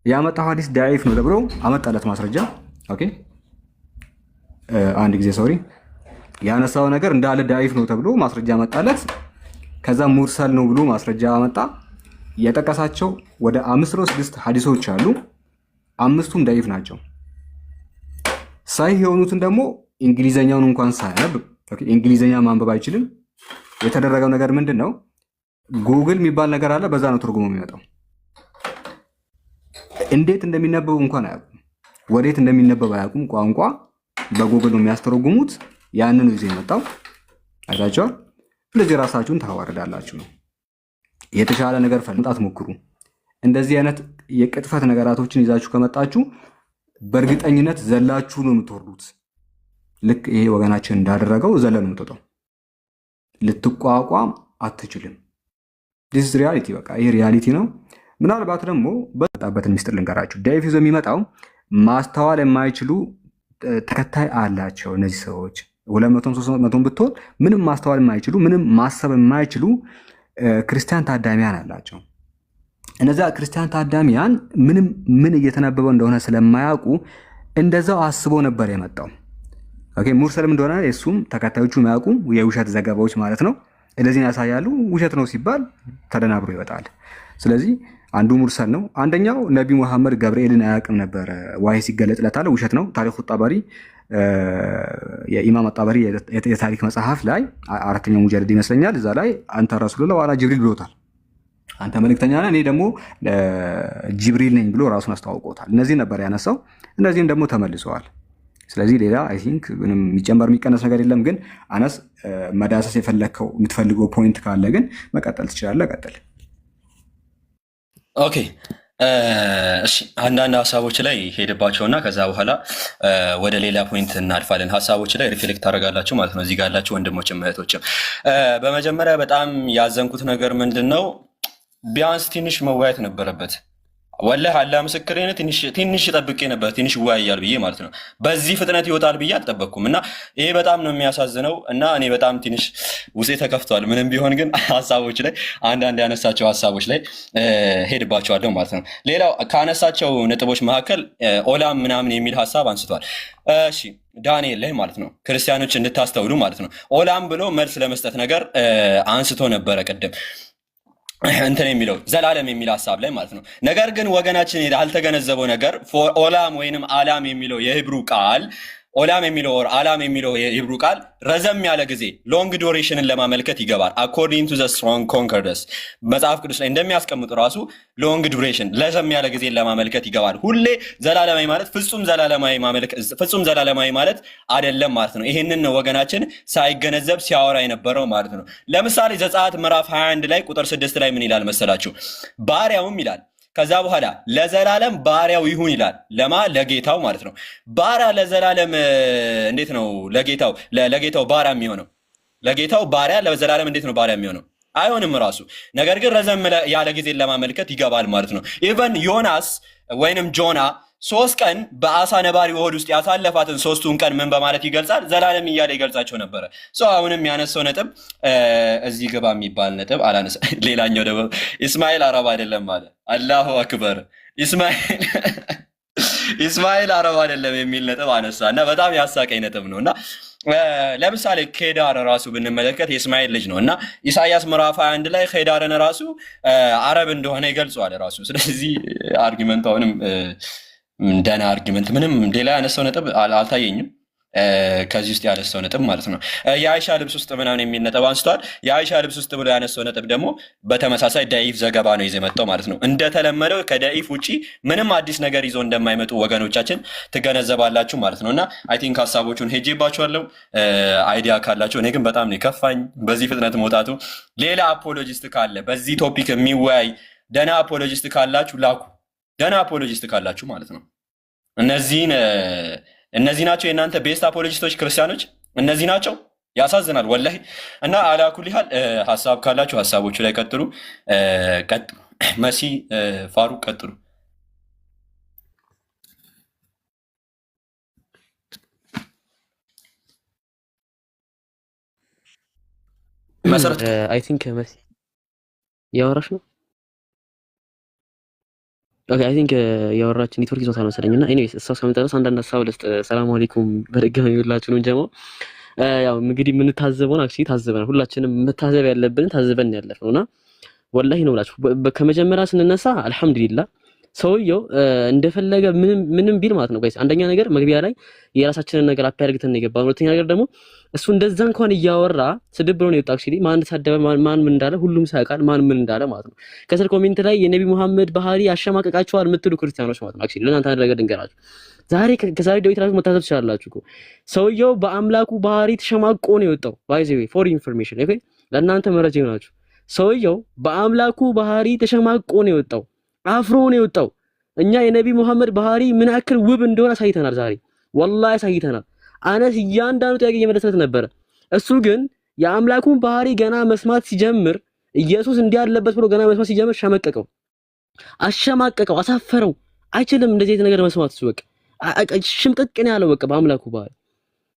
ያመጣው ሐዲስ ዳኢፍ ነው ተብሎ አመጣለት ማስረጃ። ኦኬ አንድ ጊዜ ሶሪ ያነሳው ነገር እንዳለ ዳኢፍ ነው ተብሎ ማስረጃ አመጣለት። ከዛ ሙርሰል ነው ብሎ ማስረጃ አመጣ። የጠቀሳቸው ወደ 5-6 ሐዲሶች አሉ። አምስቱም ዳኢፍ ናቸው። ሳሂህ የሆኑትን ደግሞ እንግሊዘኛውን እንኳን ሳያነብ እንግሊዘኛ ማንበብ አይችልም። የተደረገው ነገር ምንድነው? ጉግል የሚባል ነገር አለ። በዛ ነው ትርጉሙ የሚመጣው። እንዴት እንደሚነበብ እንኳን አያውቁም። ወዴት እንደሚነበብ አያውቁም። ቋንቋ በጉግል ነው የሚያስተረጉሙት። ያንን ነው ይዞ የመጣው። አይታችኋል። ስለዚህ ራሳችሁን ታዋርዳላችሁ ነው። የተሻለ ነገር ፈልጣት ሞክሩ። እንደዚህ አይነት የቅጥፈት ነገራቶችን ይዛችሁ ከመጣችሁ በእርግጠኝነት ዘላችሁ ነው የምትወርዱት። ልክ ይሄ ወገናችን እንዳደረገው ዘለን ነው የምትወጣው። ልትቋቋም አትችልም። ዲስ ሪያሊቲ፣ በቃ ይሄ ሪያሊቲ ነው። ምናልባት ደግሞ በጣበትን ሚስጥር ልንገራችሁ። ዳኢፍ ይዞ የሚመጣው ማስተዋል የማይችሉ ተከታይ አላቸው። እነዚህ ሰዎች 200-300 ብትሆን ምንም ማስተዋል የማይችሉ ምንም ማሰብ የማይችሉ ክርስቲያን ታዳሚያን አላቸው። እነዚያ ክርስቲያን ታዳሚያን ምን እየተነበበ እንደሆነ ስለማያውቁ እንደዛው አስቦ ነበር የመጣው። ኦኬ ሙርሰልም እንደሆነ እሱም ተከታዮቹ የማያውቁ የውሸት ዘገባዎች ማለት ነው። እንደዚህ ያሳያሉ። ውሸት ነው ሲባል ተደናብሮ ይወጣል። ስለዚህ አንዱ ሙርሰል ነው። አንደኛው ነቢ ሙሐመድ ገብርኤልን አያውቅም ነበር። ዋሂ ሲገለጥለታል። ውሸት ነው። ታሪኩ ጣበሪ የኢማም ጣበሪ የታሪክ መጽሐፍ ላይ 4ኛው ሙጀለድ ይመስለኛል። እዛ ላይ አንተ ረሱሉላህ ዋና ጅብሪል ብሎታል። አንተ መልእክተኛ ነህ፣ እኔ ደግሞ ጅብሪል ነኝ ብሎ ራሱን አስተዋውቆታል። እነዚህ ነበር ያነሳው። እነዚህም ደግሞ ተመልሰዋል። ስለዚህ ሌላ አይ ቲንክ ምንም የሚጨመር የሚቀነስ ነገር የለም። ግን አነስ መዳሰስ የምትፈልገው ፖይንት ካለ ግን መቀጠል ትችላለህ። ቀጥል። ኦኬ እሺ፣ አንዳንድ ሀሳቦች ላይ ሄድባቸውና ከዛ በኋላ ወደ ሌላ ፖይንት እናልፋለን። ሀሳቦች ላይ ሪፍሌክት ታደርጋላችሁ ማለት ነው። እዚህ ጋር ያላችሁ ወንድሞችም እህቶችም። በመጀመሪያ በጣም ያዘንኩት ነገር ምንድን ነው? ቢያንስ ትንሽ መወያየት ነበረበት። ወላሂ አላህ ምስክሬን ትንሽ ጠብቄ ነበር፣ ትንሽ ይወያያል ብዬ ማለት ነው። በዚህ ፍጥነት ይወጣል ብዬ አልጠበቅኩም እና ይሄ በጣም ነው የሚያሳዝነው እና እኔ በጣም ትንሽ ውስጤ ተከፍቷል። ምንም ቢሆን ግን ሀሳቦች ላይ አንዳንድ ያነሳቸው ሀሳቦች ላይ ሄድባቸዋለሁ ማለት ነው። ሌላው ካነሳቸው ነጥቦች መካከል ኦላም ምናምን የሚል ሀሳብ አንስቷል። እሺ ዳንኤል ላይ ማለት ነው ክርስቲያኖች እንድታስተውሉ ማለት ነው ኦላም ብሎ መልስ ለመስጠት ነገር አንስቶ ነበረ ቅድም እንትን የሚለው ዘላለም የሚል ሀሳብ ላይ ማለት ነው። ነገር ግን ወገናችን ያልተገነዘበው ነገር ኦላም ወይንም አላም የሚለው የሂብሩ ቃል ኦላም የሚለው ወር አላም የሚለው የሂብሩ ቃል ረዘም ያለ ጊዜ ሎንግ ዱሬሽንን ለማመልከት ይገባል። አኮርዲንግ ቱ ዘ ስትሮንግ ኮንከርደንስ መጽሐፍ ቅዱስ ላይ እንደሚያስቀምጡ ራሱ ሎንግ ዱሬሽን ረዘም ያለ ጊዜን ለማመልከት ይገባል። ሁሌ ዘላለማዊ ማለት ፍጹም ዘላለማዊ ማለት አይደለም ማለት ነው። ይህንን ነው ወገናችን ሳይገነዘብ ሲያወራ የነበረው ማለት ነው። ለምሳሌ ዘጸአት ምዕራፍ 21 ላይ ቁጥር 6 ላይ ምን ይላል መሰላችሁ? ባሪያውም ይላል ከዛ በኋላ ለዘላለም ባሪያው ይሁን ይላል። ለማ ለጌታው ማለት ነው። ባሪያ ለዘላለም እንዴት ነው ለጌታው ባሪያ የሚሆነው? ለጌታው ባሪያ ለዘላለም እንዴት ነው ባሪያ የሚሆነው? አይሆንም ራሱ። ነገር ግን ረዘም ያለ ጊዜን ለማመልከት ይገባል ማለት ነው። ኢቨን ዮናስ ወይንም ጆና 3 ቀን በአሳ ነባሪ ሆድ ውስጥ ያሳለፋትን 3ቱን ቀን ምን በማለት ይገልጻል? ዘላለም እያለ ይገልጻቸው ነበረ። አሁንም ያነሳው ነጥብ እዚህ ገባ የሚባል ነጥብ አላነሳ። ሌላኛው ደግሞ ኢስማኤል አረብ አይደለም አለ። አላሁ አክበር። ኢስማኤል አረብ አይደለም የሚል ነጥብ አነሳ እና በጣም ያሳቀኝ ነጥብ ነው። እና ለምሳሌ ኬዳር ራሱ ብንመለከት የእስማኤል ልጅ ነው እና ኢሳያስ ምዕራፍ 21 ላይ ኬዳርን ራሱ አረብ እንደሆነ ይገልጸዋል ራሱ። ስለዚህ አርጊመንቱ አሁንም ደህና አርጊመንት ምንም ሌላ ያነሳው ነጥብ አልታየኝም። ከዚህ ውስጥ ያነሳው ነጥብ ማለት ነው። የአይሻ ልብስ ውስጥ ምናምን የሚል ነጥብ አንስቷል። የአይሻ ልብስ ውስጥ ብሎ ያነሳው ነጥብ ደግሞ በተመሳሳይ ደኢፍ ዘገባ ነው ይዘው መጣው ማለት ነው። እንደተለመደው ከደኢፍ ውጪ ምንም አዲስ ነገር ይዞ እንደማይመጡ ወገኖቻችን ትገነዘባላችሁ ማለት ነው። እና አይ ቲንክ ሀሳቦቹን ሄጄባችኋለሁ። አይዲያ ካላችሁ፣ እኔ ግን በጣም ነው የከፋኝ በዚህ ፍጥነት መውጣቱ። ሌላ አፖሎጂስት ካለ በዚህ ቶፒክ የሚወያይ ደና አፖሎጂስት ካላችሁ ላኩ። ደና አፖሎጂስት ካላችሁ ማለት ነው። እነዚህ ናቸው የእናንተ ቤስት አፖሎጂስቶች ክርስቲያኖች፣ እነዚህ ናቸው። ያሳዝናል ወላሂ። እና አላኩል ያህል ሀሳብ ካላችሁ ሀሳቦቹ ላይ ቀጥሉ። መሲ ፋሩቅ ቀጥሉ። መሰረት አይ ቲንክ መሲ ያወራሽ ነው። ኦኬ አይ ቲንክ ያወራች ኔትወርክ ይዞታል መሰለኝና ኤኒዌይስ እሷ እስከምትጨርስ አንዳንድ ሀሳብ ልስጥ። ሰላም አለይኩም በድጋሚ ሁላችሁንም ጀማው። ያው እንግዲህ የምንታዘበውን አክቹሊ ታዘበን ሁላችንም መታዘብ ያለብን ታዘበን ያለፈውና ወላሂ ነው ብላችሁ ከመጀመሪያ ስንነሳ አልሐምዱሊላህ ሰውየው እንደፈለገ ምንም ቢል ማለት ነው ጋይስ። አንደኛ ነገር መግቢያ ላይ የራሳችንን ነገር አፕ ያድርግተን የገባው። ሁለተኛ ነገር ደግሞ እሱ እንደዛ እንኳን እያወራ ስድብ ብሎ ነው የወጣው። አክቹሊ ማን ተሳደበ ማን ምን እንዳለ ሁሉም ሳይቃል ማን ምን እንዳለ ማለት ነው። ከስር ኮሜንት ላይ የነቢ መሐመድ ባህሪ ያሸማቀቃቸዋል የምትሉ ክርስቲያኖች ማለት ነው። አክቹሊ ለእናንተ ነገር ድንገራችሁ ከዛሬ ዳዊት ራሱ መታሰብ ትችላላችሁ እኮ ሰውየው በአምላኩ ባህሪ ተሸማቆ ነው የወጣው። ባይ ዘ ዌይ ፎር ኢንፎርሜሽን ኦኬ፣ ለእናንተ መረጃ ይሆናችሁ። ሰውየው በአምላኩ ባህሪ ተሸማቆ ነው የወጣው። አፍሮ ነው የወጣው። እኛ የነቢ መሐመድ ባህሪ ምን ያክል ውብ እንደሆነ አሳይተናል። ዛሬ ወላሂ አሳይተናል። አነስ እያንዳንዱ ጥያቄ እየመለሰለት ነበረ። እሱ ግን የአምላኩን ባህሪ ገና መስማት ሲጀምር ኢየሱስ እንዲህ ያለበት ብሎ ገና መስማት ሲጀምር ሸመቀቀው፣ አሸማቀቀው፣ አሳፈረው። አይችልም እንደዚህ አይነት ነገር መስማት። እሱ በቃ ሽምቅቅ ነው ያለው በቃ በአምላኩ ባህሪ።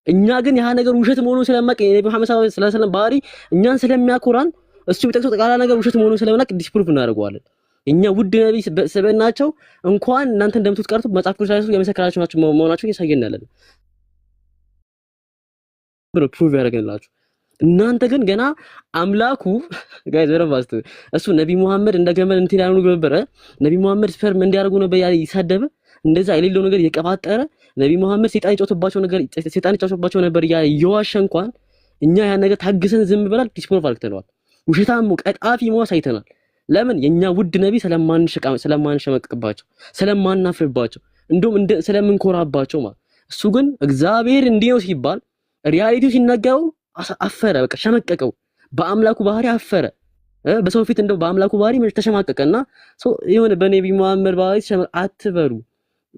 እኛ ግን ያ ነገር ውሸት መሆኑን ስለማቅ የነቢ መሐመድ ሰለላሁ ዐለይሂ ወሰለም ባህሪ እኛን ስለሚያኮራን እሱ ቢጠቅሰው ጠቃላ ነገር ውሸት መሆኑን ስለምናቅ ዲስፕሩቭ እናደርገዋለን። እኛ ውድ ነብይ ስበናቸው እንኳን እናንተ እንደምትት ቀርቱ መጽሐፍ ቅዱስ ላይ የመሰከራችሁ ናቸው መሆናቸውን ያሳየናል ብሎ ፕሩቭ ያደርግላችሁ። እናንተ ግን ገና አምላኩ ጋይስ ወረባስቱ እሱ ነቢ መሐመድ እንደገመን እንትን ያሉ ነበረ። ነቢ መሐመድ ስፐርም እንዲያርጉ ነበር ይሳደበ እንደዛ የሌለው ነገር የቀባጠረ ነቢ መሐመድ ሰይጣን ይጫወትባቸው ነበር የዋሸ እንኳን እኛ ያ ነገር ታግሰን ዝም ብለን ዲስፕሩቭ አድርገናል። ውሸታም ቀጣፊ መዋስ አይተናል። ለምን የኛ ውድ ነብይ ስለማንሸመቅባቸው ስለማናፍርባቸው እንደውም ስለምንኮራባቸው ማለት። እሱ ግን እግዚአብሔር እንዲህ ነው ሲባል ሪያሊቲው ሲነገረው አፈረ፣ በቃ ሸመቀቀው። በአምላኩ ባህሪ አፈረ። በሰው ፊት እንደው በአምላኩ ባህሪ ተሸማቀቀና የሆነ በነብይ መሐመድ ባህሪ አትበሉ።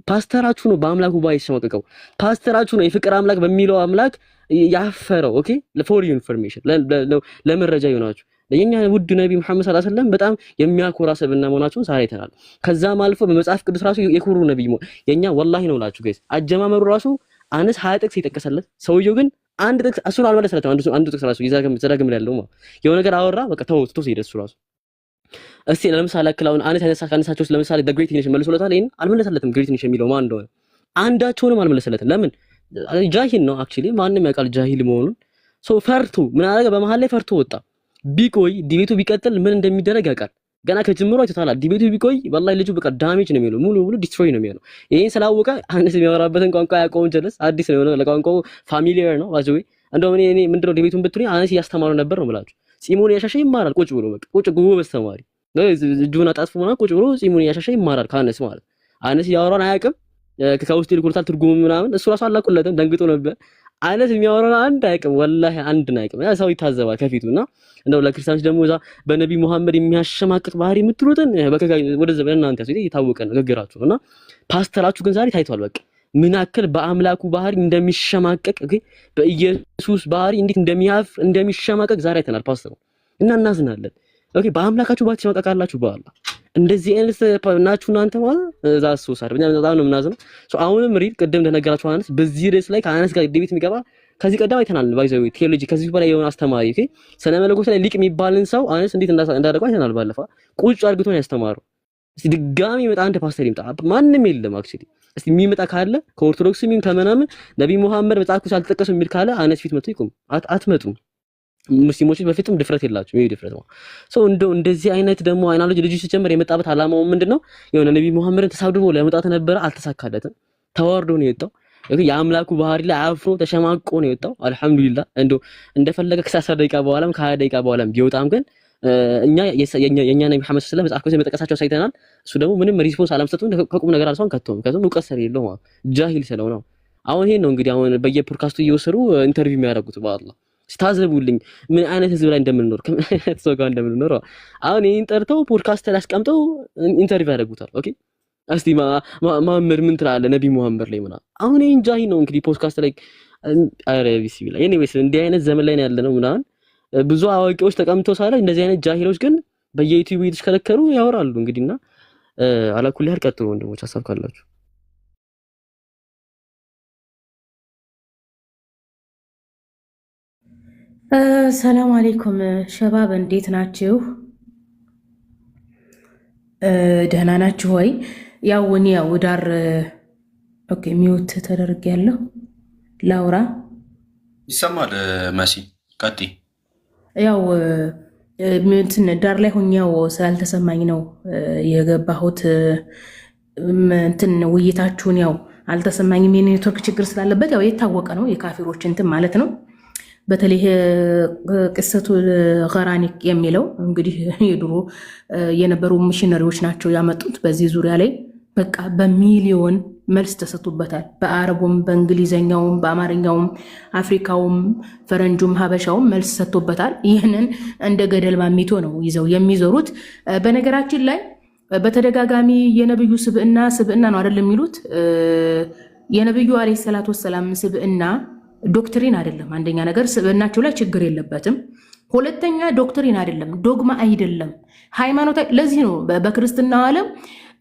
ፓስተራችሁ ነው በአምላኩ ባህሪ ተሸማቀቀው። ፓስተራችሁ ነው የፍቅር አምላክ በሚለው አምላክ ያፈረው። ኦኬ ለፎር ኢንፎርሜሽን ለመረጃ ይሆናችሁ። የኛ ውድ ነብይ መሐመድ ሰለላሁ ዐለይሂ ወሰለም በጣም የሚያኮራ ሰብና መሆናቸውን ዛሬ አይተናል። ከዛም አልፎ በመጽሐፍ ቅዱስ ራሱ የኮሩ ነብይ የኛ ወላሂ ነው ላችሁ ጋይስ። አጀማመሩ ራሱ አነስ 20 ጥቅስ ይጠቀሰለት ሰውየው ግን አንድ ጥቅስ እሱን አልመለሰለትም። አንዱ ጥቅስ ራሱ ይዘረግም ያለው ማለት የሆነ ነገር አወራ በቃ ተው ሲሄድ እሱ ራሱ እስቲ ለምሳሌ አክላውን አነስ ያነሳቸው ለምሳሌ the great nation መልሶለታል። ይሄን አልመለሰለትም። great nation የሚለው ማን እንደሆነ አንዳቸውንም አልመለሰለትም። ለምን ጃሂል ነው አክቹሊ ማንንም ያውቃል ጃሂል መሆኑን። ፈርቶ ምን አደረገ? በመሃል ላይ ፈርቶ ወጣ። ቢቆይ ዲቤቱ ቢቀጥል ምን እንደሚደረግ ያውቃል። ገና ከጅምሩ አይተታል። ዲቤቱ ቢቆይ ወላሂ ልጁ በቃ ዳሜጅ ነው የሚሆነው፣ ሙሉ ዲስትሮይ ነው የሚሆነው። ይሄን ስላወቀ አንስ የሚያወራበትን ቋንቋ ያውቀውን ጀለስ አዲስ ነው የሆነው፣ ለቋንቋው ፋሚሊየር ነው ባይዘዌ። እንደው እኔ ምንድነው ዲቤቱን ብትሉኝ አንስ እያስተማሩ ነበር ነው ብላችሁ። ጺሙን ያሻሻ ይማራል ቁጭ ብሎ በቃ ቁጭ ጎበዝ ተማሪ እጁን አጣጥፎ ምናምን ቁጭ ብሎ ጺሙን ያሻሻ ይማራል ከአነስ ማለት። አንስ ያወራውን አያውቅም፣ ከውስጥ ይልኩልታል ትርጉም ምናምን። እሱ ራሱ አላቁለትም ደንግጦ ነበር። አይነት የሚያወራው አንድ አይቅም ወላሂ አንድ አይቅም። ያ ሰው ይታዘባል ከፊቱና እንደው ለክርስቲያኖች ደግሞ እዛ በነብይ መሐመድ የሚያሸማቅቅ ባህሪ የምትሉትን በከጋ ወደዛ በእናንተ ያሱ የታወቀ ነው ንግግራችሁ እና ፓስተራችሁ ግን ዛሬ ታይቷል። በቃ ምን ያክል በአምላኩ ባህሪ እንደሚሸማቀቅ በኢየሱስ ባህሪ እንዴት እንደሚሸማቀቅ ዛሬ አይተናል ፓስተሩ እና እናዝናለን። ኦኬ በአምላካችሁ ባህሪ ተሸማቀቃላችሁ በአላህ እንደዚህ አይነት ናችሁ እናንተ ማለት እዛ ሶሳር በጣም ነው የምናዝነው። አሁንም ሪል ቅድም እንደነገራችሁ አነስ በዚህ ርዕስ ላይ ከአነስ ጋር ዲቤት የሚገባ ከዚህ ቀደም አይተናል። ባይዘው ቴዎሎጂ ከዚህ በላይ የሆነ አስተማሪ ኦኬ ስነ መለኮት ላይ ሊቅ የሚባልን ሰው አነስ እንዴት እንዳደረገው አይተናል። ባለፈው ቁጭ አድርጎ ነው ያስተማረው። እስቲ ድጋሚ መጣ አንድ ፓስተር ይምጣ። ማንም የለም አክቹሊ። እስቲ የሚመጣ ካለ ከኦርቶዶክስ ምን ከምናምን ነብይ መሐመድ መጽሐፍ ቅዱስ አልተጠቀሰም የሚል ካለ አነስ ፊት መጥቶ ይቆም። አትመጡም። ሙስሊሞች በፊትም ድፍረት የላቸው ይሄ ድፍረት ነው። እንደዚህ አይነት ደግሞ አይናሎጂ ልጅ ሲጀምር የመጣበት አላማው ምንድነው? የሆነ ነብይ መሐመድን ተሳድቦ ለመጣት ነበር፣ አልተሳካለትም። ተዋርዶ ነው የወጣው። የአምላኩ ባህሪ ላይ አፍሮ ተሸማቆ ነው የወጣው። አልሐምዱሊላህ እንደፈለገ ከ10 ደቂቃ በኋላም ከ20 ደቂቃ በኋላም ቢወጣም ግን እኛ የኛ ነብይ መሐመድ ሰለላሁ ዐለይሂ ወሰለም መጽሐፍ ቅዱስ መጠቀሳቸው ሳይተናል። እሱ ደግሞ ምንም ሪስፖንስ አላመሰጡም። ከቁም ነገር አልሷን ከተውም ከዛም እውቀት ስለሌለው ማለት ጃሂል ስለሆነ ነው። አሁን ይሄን ነው እንግዲህ አሁን በየፖድካስቱ እየወሰዱ ኢንተርቪው የሚያደርጉት። በአላህ ስታዘቡልኝ ምን አይነት ህዝብ ላይ እንደምንኖር ከምን አይነት ሰው ጋር እንደምንኖር አሁን ይሄን ጠርተው ፖድካስት ላይ አስቀምጠው ኢንተርቪው ያደርጉታል። ኦኬ እስቲ መሐመድ ምን ትላለህ ነብይ መሐመድ ላይ ምናምን። አሁን ይሄን ጃሂል ነው እንግዲህ ፖድካስት ላይ አረ ቢስሚላህ ኤኒዌይስ እንዲህ አይነት ዘመን ላይ ነው ያለነው ምናምን ብዙ አዋቂዎች ተቀምጠው ሳለ እንደዚህ አይነት ጃሂሎች ግን በየዩቲዩብ እየተሽከረከሩ ያወራሉ። እንግዲህና አላኩል ያህል ቀጥሎ ወንድሞች ሐሳብ ካላችሁ ሰላም አለይኩም ሸባብ እንዴት ናችሁ? ደህና ናችሁ ወይ? ያው እኔ ዳር ኦኬ ሚውት ተደርጌያለሁ። ላውራ ይሰማል መሲ ቀጥይ። ያው እንትን ዳር ላይ ሆኛው ስላልተሰማኝ ነው የገባሁት። እንትን ውይይታችሁን ያው አልተሰማኝም። የኔትወርክ ችግር ስላለበት ያው የታወቀ ነው የካፊሮች እንትን ማለት ነው። በተለይ ቅሰቱ ገራኒቅ የሚለው እንግዲህ የድሮ የነበሩ ሚሽነሪዎች ናቸው ያመጡት። በዚህ ዙሪያ ላይ በቃ በሚሊዮን መልስ ተሰጥቶበታል። በአረቡም በእንግሊዘኛውም በአማርኛውም አፍሪካውም ፈረንጁም ሀበሻውም መልስ ሰጥቶበታል። ይህንን እንደ ገደል ማሚቶ ነው ይዘው የሚዞሩት። በነገራችን ላይ በተደጋጋሚ የነብዩ ስብዕና ነው አይደለም የሚሉት። የነብዩ አለይሂ ሰላቱ ወሰላም ስብዕና ዶክትሪን አይደለም። አንደኛ ነገር ስብዕናቸው ላይ ችግር የለበትም። ሁለተኛ ዶክትሪን አይደለም፣ ዶግማ አይደለም፣ ሃይማኖት። ለዚህ ነው በክርስትና ዓለም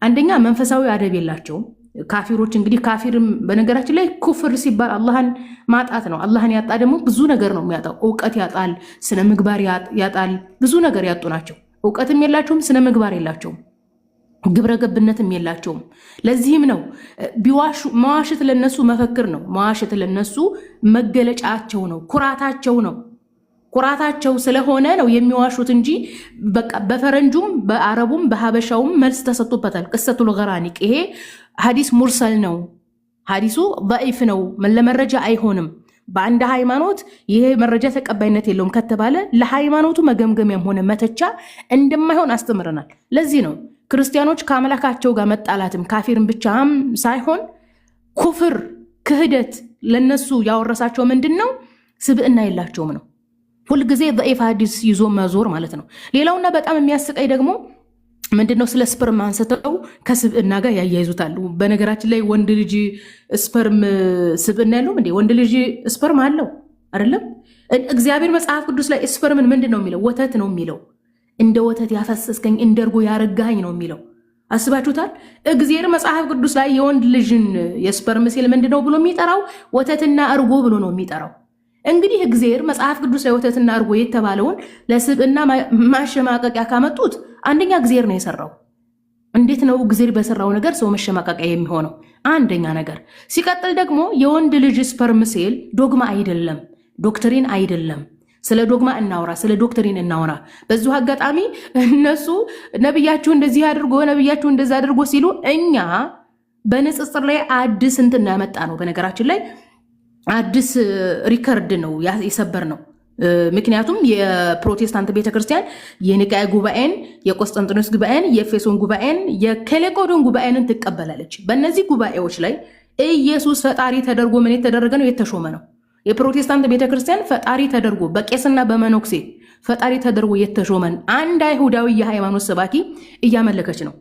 አንደኛ መንፈሳዊ አደብ የላቸውም ካፊሮች። እንግዲህ ካፊርም በነገራችን ላይ ኩፍር ሲባል አላህን ማጣት ነው። አላህን ያጣ ደግሞ ብዙ ነገር ነው የሚያጣው። እውቀት ያጣል፣ ስነ ምግባር ያጣል፣ ብዙ ነገር ያጡ ናቸው። እውቀትም የላቸውም፣ ስነ ምግባር የላቸውም፣ ግብረ ገብነትም የላቸውም። ለዚህም ነው መዋሸት ለነሱ መፈክር ነው። መዋሸት ለነሱ መገለጫቸው ነው፣ ኩራታቸው ነው። ኩራታቸው ስለሆነ ነው የሚዋሹት እንጂ በቃ በፈረንጁም በአረቡም በሀበሻውም መልስ ተሰጥቶበታል። ቅሰቱል ገራኒቅ ይሄ ሐዲስ ሙርሰል ነው። ሐዲሱ ضعيف ነው፣ ለመረጃ አይሆንም። በአንድ ሃይማኖት ይሄ መረጃ ተቀባይነት የለውም ከተባለ ለሃይማኖቱ መገምገሚያም ሆነ መተቻ እንደማይሆን አስተምረናል። ለዚህ ነው ክርስቲያኖች ከአምላካቸው ጋር መጣላትም ካፊርን ብቻም ሳይሆን ኩፍር ክህደት ለነሱ ያወረሳቸው ምንድነው? ስብዕና የላቸውም ነው። ሁልጊዜ ضعيف ሐዲስ ይዞ መዞር ማለት ነው። ሌላውና በጣም የሚያስቀይ ደግሞ ምንድነው? ስለ ስፐርም አንስተው ከስብዕና ጋር ያያይዙታሉ። በነገራችን ላይ ወንድ ልጅ ስፐርም ስብዕና ያለው እንዴ? ወንድ ልጅ ስፐርም አለው አይደለም? እግዚአብሔር መጽሐፍ ቅዱስ ላይ ስፐርምን ምንድነው የሚለው? ወተት ነው የሚለው። እንደ ወተት ያፈሰስከኝ እንደ እርጎ ያረጋኝ ነው የሚለው። አስባችሁታል? እግዚአብሔር መጽሐፍ ቅዱስ ላይ የወንድ ልጅን የስፐርም ሴል ምንድነው ብሎ የሚጠራው? ወተትና እርጎ ብሎ ነው የሚጠራው። እንግዲህ እግዚአብሔር መጽሐፍ ቅዱስ ላይ ወተትና እርጎ የተባለውን ለስብዕና ማሸማቀቂያ ካመጡት አንደኛ እግዚአብሔር ነው የሰራው። እንዴት ነው እግዚአብሔር በሰራው ነገር ሰው መሸማቀቂያ የሚሆነው? አንደኛ ነገር። ሲቀጥል ደግሞ የወንድ ልጅ ስፐርም ሴል ዶግማ አይደለም፣ ዶክትሪን አይደለም። ስለ ዶግማ እናውራ፣ ስለ ዶክትሪን እናውራ። በዚሁ አጋጣሚ እነሱ ነብያችሁ እንደዚህ አድርጎ ነብያችሁ እንደዛ አድርጎ ሲሉ እኛ በንጽጽር ላይ አዲስ እንትን ያመጣ ነው። በነገራችን ላይ አዲስ ሪከርድ ነው የሰበር ነው። ምክንያቱም የፕሮቴስታንት ቤተክርስቲያን የኒቃያ ጉባኤን፣ የቆስጠንጢኖስ ጉባኤን፣ የኤፌሶን ጉባኤን፣ የኬሌቆዶን ጉባኤንን ትቀበላለች። በእነዚህ ጉባኤዎች ላይ ኢየሱስ ፈጣሪ ተደርጎ ምን የተደረገ ነው? የተሾመ ነው። የፕሮቴስታንት ቤተክርስቲያን ፈጣሪ ተደርጎ በቄስና በመኖክሴ ፈጣሪ ተደርጎ የተሾመን አንድ አይሁዳዊ የሃይማኖት ሰባኪ እያመለከች ነው።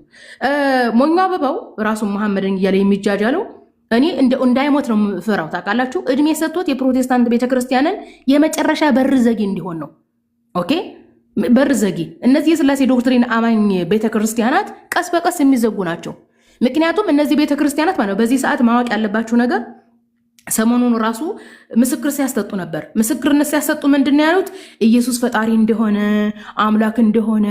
ሞኛ አበባው ራሱን መሐመድን እያለ የሚጃጃለው እኔ እንዳይሞት ነው ፍራው። ታውቃላችሁ፣ እድሜ ሰጥቶት የፕሮቴስታንት ቤተክርስቲያንን የመጨረሻ በር ዘጊ እንዲሆን ነው። ኦኬ፣ በር ዘጊ። እነዚህ የሥላሴ ዶክትሪን አማኝ ቤተክርስቲያናት ቀስ በቀስ የሚዘጉ ናቸው። ምክንያቱም እነዚህ ቤተክርስቲያናት ማለት በዚህ ሰዓት ማወቅ ያለባችሁ ነገር ሰሞኑን ራሱ ምስክር ሲያሰጡ ነበር። ምስክርነት ሲያሰጡ ምንድን ያሉት? ኢየሱስ ፈጣሪ እንደሆነ አምላክ እንደሆነ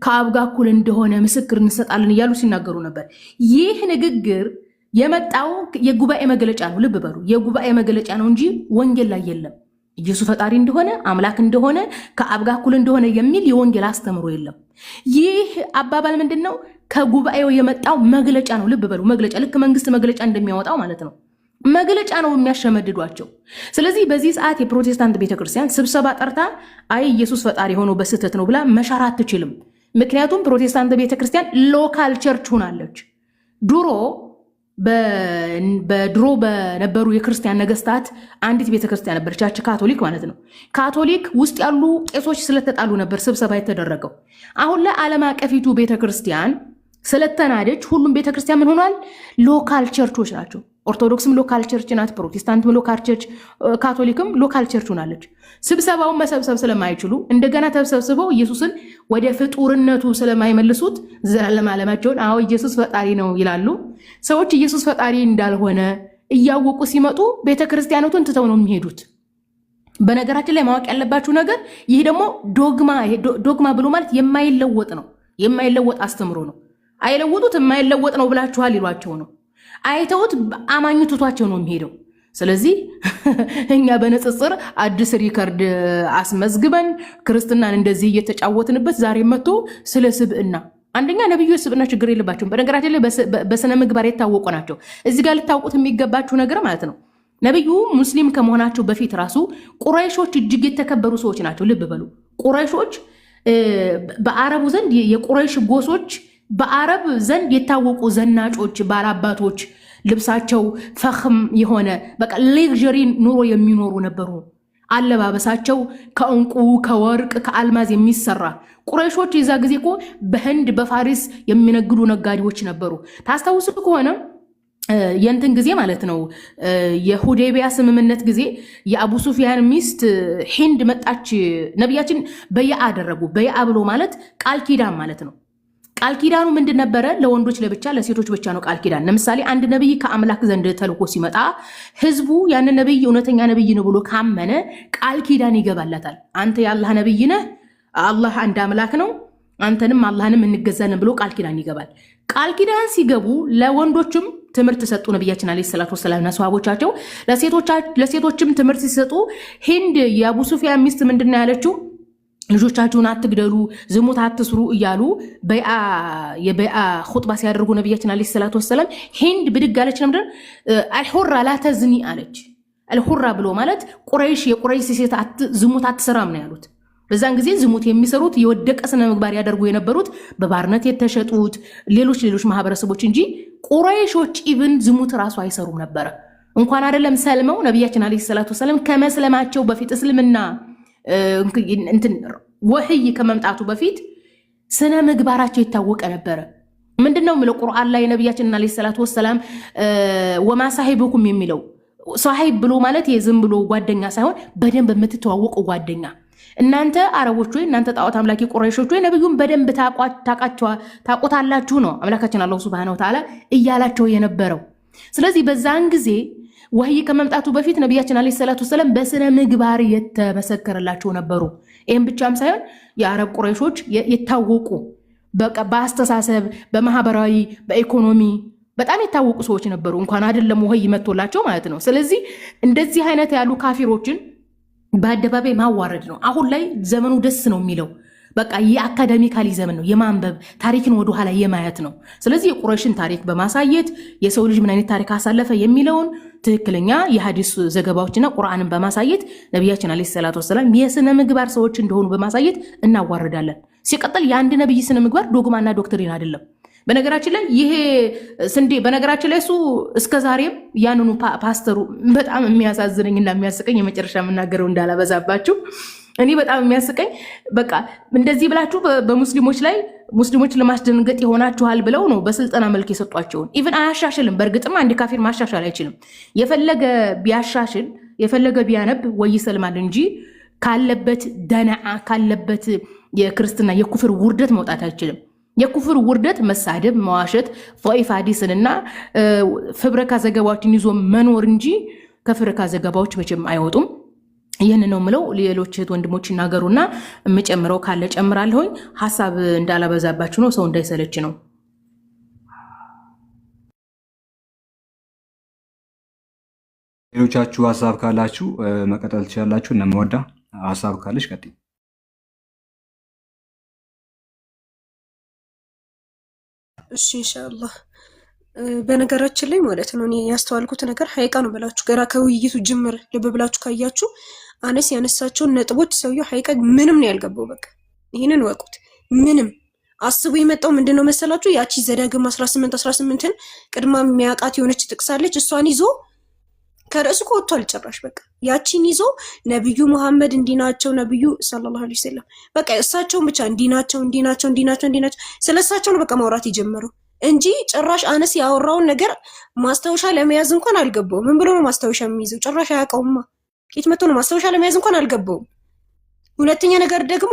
ከአብ ጋር እኩል እንደሆነ ምስክር እንሰጣለን እያሉ ሲናገሩ ነበር። ይህ ንግግር የመጣው የጉባኤ መግለጫ ነው። ልብ በሉ፣ የጉባኤ መግለጫ ነው እንጂ ወንጌል ላይ የለም። ኢየሱስ ፈጣሪ እንደሆነ አምላክ እንደሆነ ከአብ ጋር እኩል እንደሆነ የሚል የወንጌል አስተምሮ የለም። ይህ አባባል ምንድን ነው? ከጉባኤው የመጣው መግለጫ ነው። ልብ በሉ፣ መግለጫ ልክ መንግስት መግለጫ እንደሚያወጣው ማለት ነው። መግለጫ ነው የሚያሸመድዷቸው። ስለዚህ በዚህ ሰዓት የፕሮቴስታንት ቤተክርስቲያን ስብሰባ ጠርታ አይ ኢየሱስ ፈጣሪ ሆኖ በስህተት ነው ብላ መሻር አትችልም። ምክንያቱም ፕሮቴስታንት ቤተክርስቲያን ሎካል ቸርች ሆናለች። በድሮ በነበሩ የክርስቲያን ነገስታት አንዲት ቤተክርስቲያን ነበረች፣ ያቺ ካቶሊክ ማለት ነው። ካቶሊክ ውስጥ ያሉ ቄሶች ስለተጣሉ ነበር ስብሰባ የተደረገው። አሁን ላይ ዓለም አቀፊቱ ቤተክርስቲያን ስለተናደች ሁሉም ቤተክርስቲያን ምን ሆኗል? ሎካል ቸርቾች ናቸው። ኦርቶዶክስም ሎካል ቸርች ናት፣ ፕሮቴስታንትም ሎካል ቸርች፣ ካቶሊክም ሎካል ቸርች ሆናለች። ስብሰባውን መሰብሰብ ስለማይችሉ እንደገና ተሰብስበው ኢየሱስን ወደ ፍጡርነቱ ስለማይመልሱት ዘላለም ዓለማቸውን አዎ ኢየሱስ ፈጣሪ ነው ይላሉ። ሰዎች ኢየሱስ ፈጣሪ እንዳልሆነ እያወቁ ሲመጡ ቤተክርስቲያኖቱን ትተው ነው የሚሄዱት። በነገራችን ላይ ማወቅ ያለባችሁ ነገር ይህ ደግሞ ዶግማ ብሎ ማለት የማይለወጥ ነው፣ የማይለወጥ አስተምሮ ነው። አይለውጡት፣ የማይለወጥ ነው ብላችኋል ይሏቸው ነው። አይተውት አማኙ ትቷቸው ነው የሚሄደው። ስለዚህ እኛ በንጽጽር አዲስ ሪከርድ አስመዝግበን ክርስትናን እንደዚህ እየተጫወትንበት ዛሬ መጥቶ ስለ ስብዕና አንደኛ ነብዩ ስብዕና ችግር የለባቸውም። በነገራችን ላይ በስነ ምግባር የታወቁ ናቸው። እዚህ ጋር ልታውቁት የሚገባችሁ ነገር ማለት ነው ነብዩ ሙስሊም ከመሆናቸው በፊት ራሱ ቁረይሾች እጅግ የተከበሩ ሰዎች ናቸው። ልብ በሉ። ቁረይሾች በአረቡ ዘንድ የቁረይሽ ጎሶች በአረብ ዘንድ የታወቁ ዘናጮች፣ ባላባቶች፣ ልብሳቸው ፈኽም የሆነ በቃ ሌክዠሪ ኑሮ የሚኖሩ ነበሩ። አለባበሳቸው ከእንቁ ከወርቅ ከአልማዝ የሚሰራ ቁረይሾች የዛ ጊዜ እኮ በህንድ በፋሪስ የሚነግዱ ነጋዴዎች ነበሩ። ታስታውሱ ከሆነ የእንትን ጊዜ ማለት ነው የሁዴቢያ ስምምነት ጊዜ የአቡ ሱፊያን ሚስት ሂንድ መጣች። ነቢያችን በይዓ አደረጉ። በይዓ ብሎ ማለት ቃል ኪዳን ማለት ነው። ቃል ኪዳኑ ምንድን ነበረ? ለወንዶች ለብቻ ለሴቶች ብቻ ነው ቃል ኪዳን። ለምሳሌ አንድ ነብይ ከአምላክ ዘንድ ተልኮ ሲመጣ ህዝቡ ያን ነብይ እውነተኛ ነብይ ነው ብሎ ካመነ ቃል ኪዳን ይገባላታል። አንተ የአላህ ነብይ ነህ፣ አላህ አንድ አምላክ ነው፣ አንተንም አላህንም እንገዛለን ብሎ ቃል ኪዳን ይገባል። ቃል ኪዳን ሲገቡ ለወንዶችም ትምህርት ሰጡ ነብያችን አለይሂ ሰላቱ ወሰላምና ሰሃቦቻቸው። ለሴቶችም ትምህርት ሲሰጡ ሂንድ የአቡ ሱፊያን ሚስት ምንድነው ያለችው? ልጆቻችሁን አትግደሉ፣ ዝሙት አትስሩ እያሉ የበይዓ ኹጥባ ሲያደርጉ ነብያችን አለይሂ ሰላቱ ወሰላም ሂንድ ብድግ አለች። ነምድር አልሁራ ላተዝኒ አለች። አልሁራ ብሎ ማለት ቁረይሽ የቁረይሽ ሴት ዝሙት አትሰራም ነው ያሉት። በዛን ጊዜ ዝሙት የሚሰሩት የወደቀ ስነ ምግባር ያደርጉ የነበሩት በባርነት የተሸጡት ሌሎች ማህበረሰቦች እንጂ ቁረይሾች ኢቭን ዝሙት ራሱ አይሰሩም ነበረ። እንኳን አይደለም ሰልመው ነብያችን አለይሂ ሰላቱ ወሰላም ከመስለማቸው በፊት እስልምና እንትን ወህይ ከመምጣቱ በፊት ስነ ምግባራቸው የታወቀ ነበረ። ምንድነው የሚለው ቁርአን ላይ ነብያችን አለይሂ ሰላቱ ወሰላም ወማ ሳሂቡኩም የሚለው ሳሂብ ብሎ ማለት የዝም ብሎ ጓደኛ ሳይሆን በደንብ የምትተዋወቁ ጓደኛ። እናንተ አረቦች ወይ እናንተ ጣዖት አምላኪ ቁረይሾች ወይ ነብዩን በደንብ ታቆታላችሁ ነው አምላካችን አላህ Subhanahu Wa Ta'ala እያላቸው የነበረው። ስለዚህ በዛን ጊዜ ወህይ ከመምጣቱ በፊት ነብያችን አለይሂ ሰላቱ ወሰለም በስነ ምግባር የተመሰከረላቸው ነበሩ። ይሄን ብቻም ሳይሆን የአረብ ቁረይሾች የታወቁ በአስተሳሰብ፣ በማህበራዊ፣ በኢኮኖሚ በጣም የታወቁ ሰዎች ነበሩ። እንኳን አይደለም ወህይ መጥቶላቸው ማለት ነው። ስለዚህ እንደዚህ አይነት ያሉ ካፊሮችን በአደባባይ ማዋረድ ነው። አሁን ላይ ዘመኑ ደስ ነው የሚለው በቃ የአካዳሚካሊ ዘመን ነው። የማንበብ ታሪክን ወደ ኋላ የማየት ነው። ስለዚህ የቁረይሽን ታሪክ በማሳየት የሰው ልጅ ምን አይነት ታሪክ አሳለፈ የሚለውን ትክክለኛ የሐዲስ ዘገባዎችና ቁርአንን በማሳየት ነብያችን አለይሂ ሰላቱ ወሰለም የስነ ምግባር ሰዎች እንደሆኑ በማሳየት እናዋርዳለን። ሲቀጥል የአንድ ነብይ ስነ ምግባር ዶግማና ዶክትሪን አይደለም። በነገራችን ላይ ይሄ ስንዴ በነገራችን ላይ እሱ እስከዛሬም ያንኑ ፓስተሩ በጣም የሚያሳዝነኝና የሚያስቀኝ የመጨረሻ የምናገረው እንዳላበዛባችሁ እኔ በጣም የሚያስቀኝ በቃ እንደዚህ ብላችሁ በሙስሊሞች ላይ ሙስሊሞችን ለማስደንገጥ ይሆናችኋል ብለው ነው በስልጠና መልክ የሰጧቸውን። ኢቭን አያሻሽልም። በእርግጥም አንድ ካፊር ማሻሻል አይችልም። የፈለገ ቢያሻሽል የፈለገ ቢያነብ ወይ ይሰልማል እንጂ ካለበት ደነዓ ካለበት የክርስትና የኩፍር ውርደት መውጣት አይችልም። የኩፍር ውርደት መሳደብ፣ መዋሸት፣ ضعيف ሐዲስንና ፍብረካ ዘገባዎችን ይዞ መኖር እንጂ ከፍብረካ ዘገባዎች መቼም አይወጡም። ይህን ነው ምለው። ሌሎች እህት ወንድሞች ይናገሩና የምጨምረው ካለ ጨምራለሁኝ። ሐሳብ እንዳላበዛባችሁ ነው፣ ሰው እንዳይሰለች ነው። ሌሎቻችሁ ሐሳብ ካላችሁ መቀጠል ትችላላችሁ። እነመወዳ ሐሳብ ካለሽ ቀጥይ። እሺ ኢንሻአላህ በነገራችን ላይ ማለት ነው እኔ ያስተዋልኩት ነገር ሀይቃ ነው ብላችሁ ገና ከውይይቱ ጅምር ልብ ብላችሁ ካያችሁ አነስ ያነሳቸውን ነጥቦች ሰውየው ሀይቃ ምንም ነው ያልገባው። በቃ ይህንን ወቁት። ምንም አስቡ የመጣው ምንድነው መሰላችሁ? ያቺ ዘዳግም 18:18ን ቅድማ የሚያውቃት የሆነች ጥቅሳለች። እሷን ይዞ ከርዕሱ ወጥቷል ጭራሽ። በቃ ያቺን ይዞ ነብዩ መሐመድ እንዲናቸው ነብዩ ሰለላሁ ዐለይሂ ወሰለም በቃ እሳቸውን ብቻ እንዲናቸው ስለሳቸው ነው በቃ ማውራት የጀመረው እንጂ ጭራሽ አነስ ያወራውን ነገር ማስታወሻ ለመያዝ እንኳን አልገባውም። ምን ብሎ ነው ማስታወሻ የሚይዘው? ጭራሽ አያውቀውማ። ከየት መጥቶ ነው ማስታወሻ ለመያዝ እንኳን አልገባውም። ሁለተኛ ነገር ደግሞ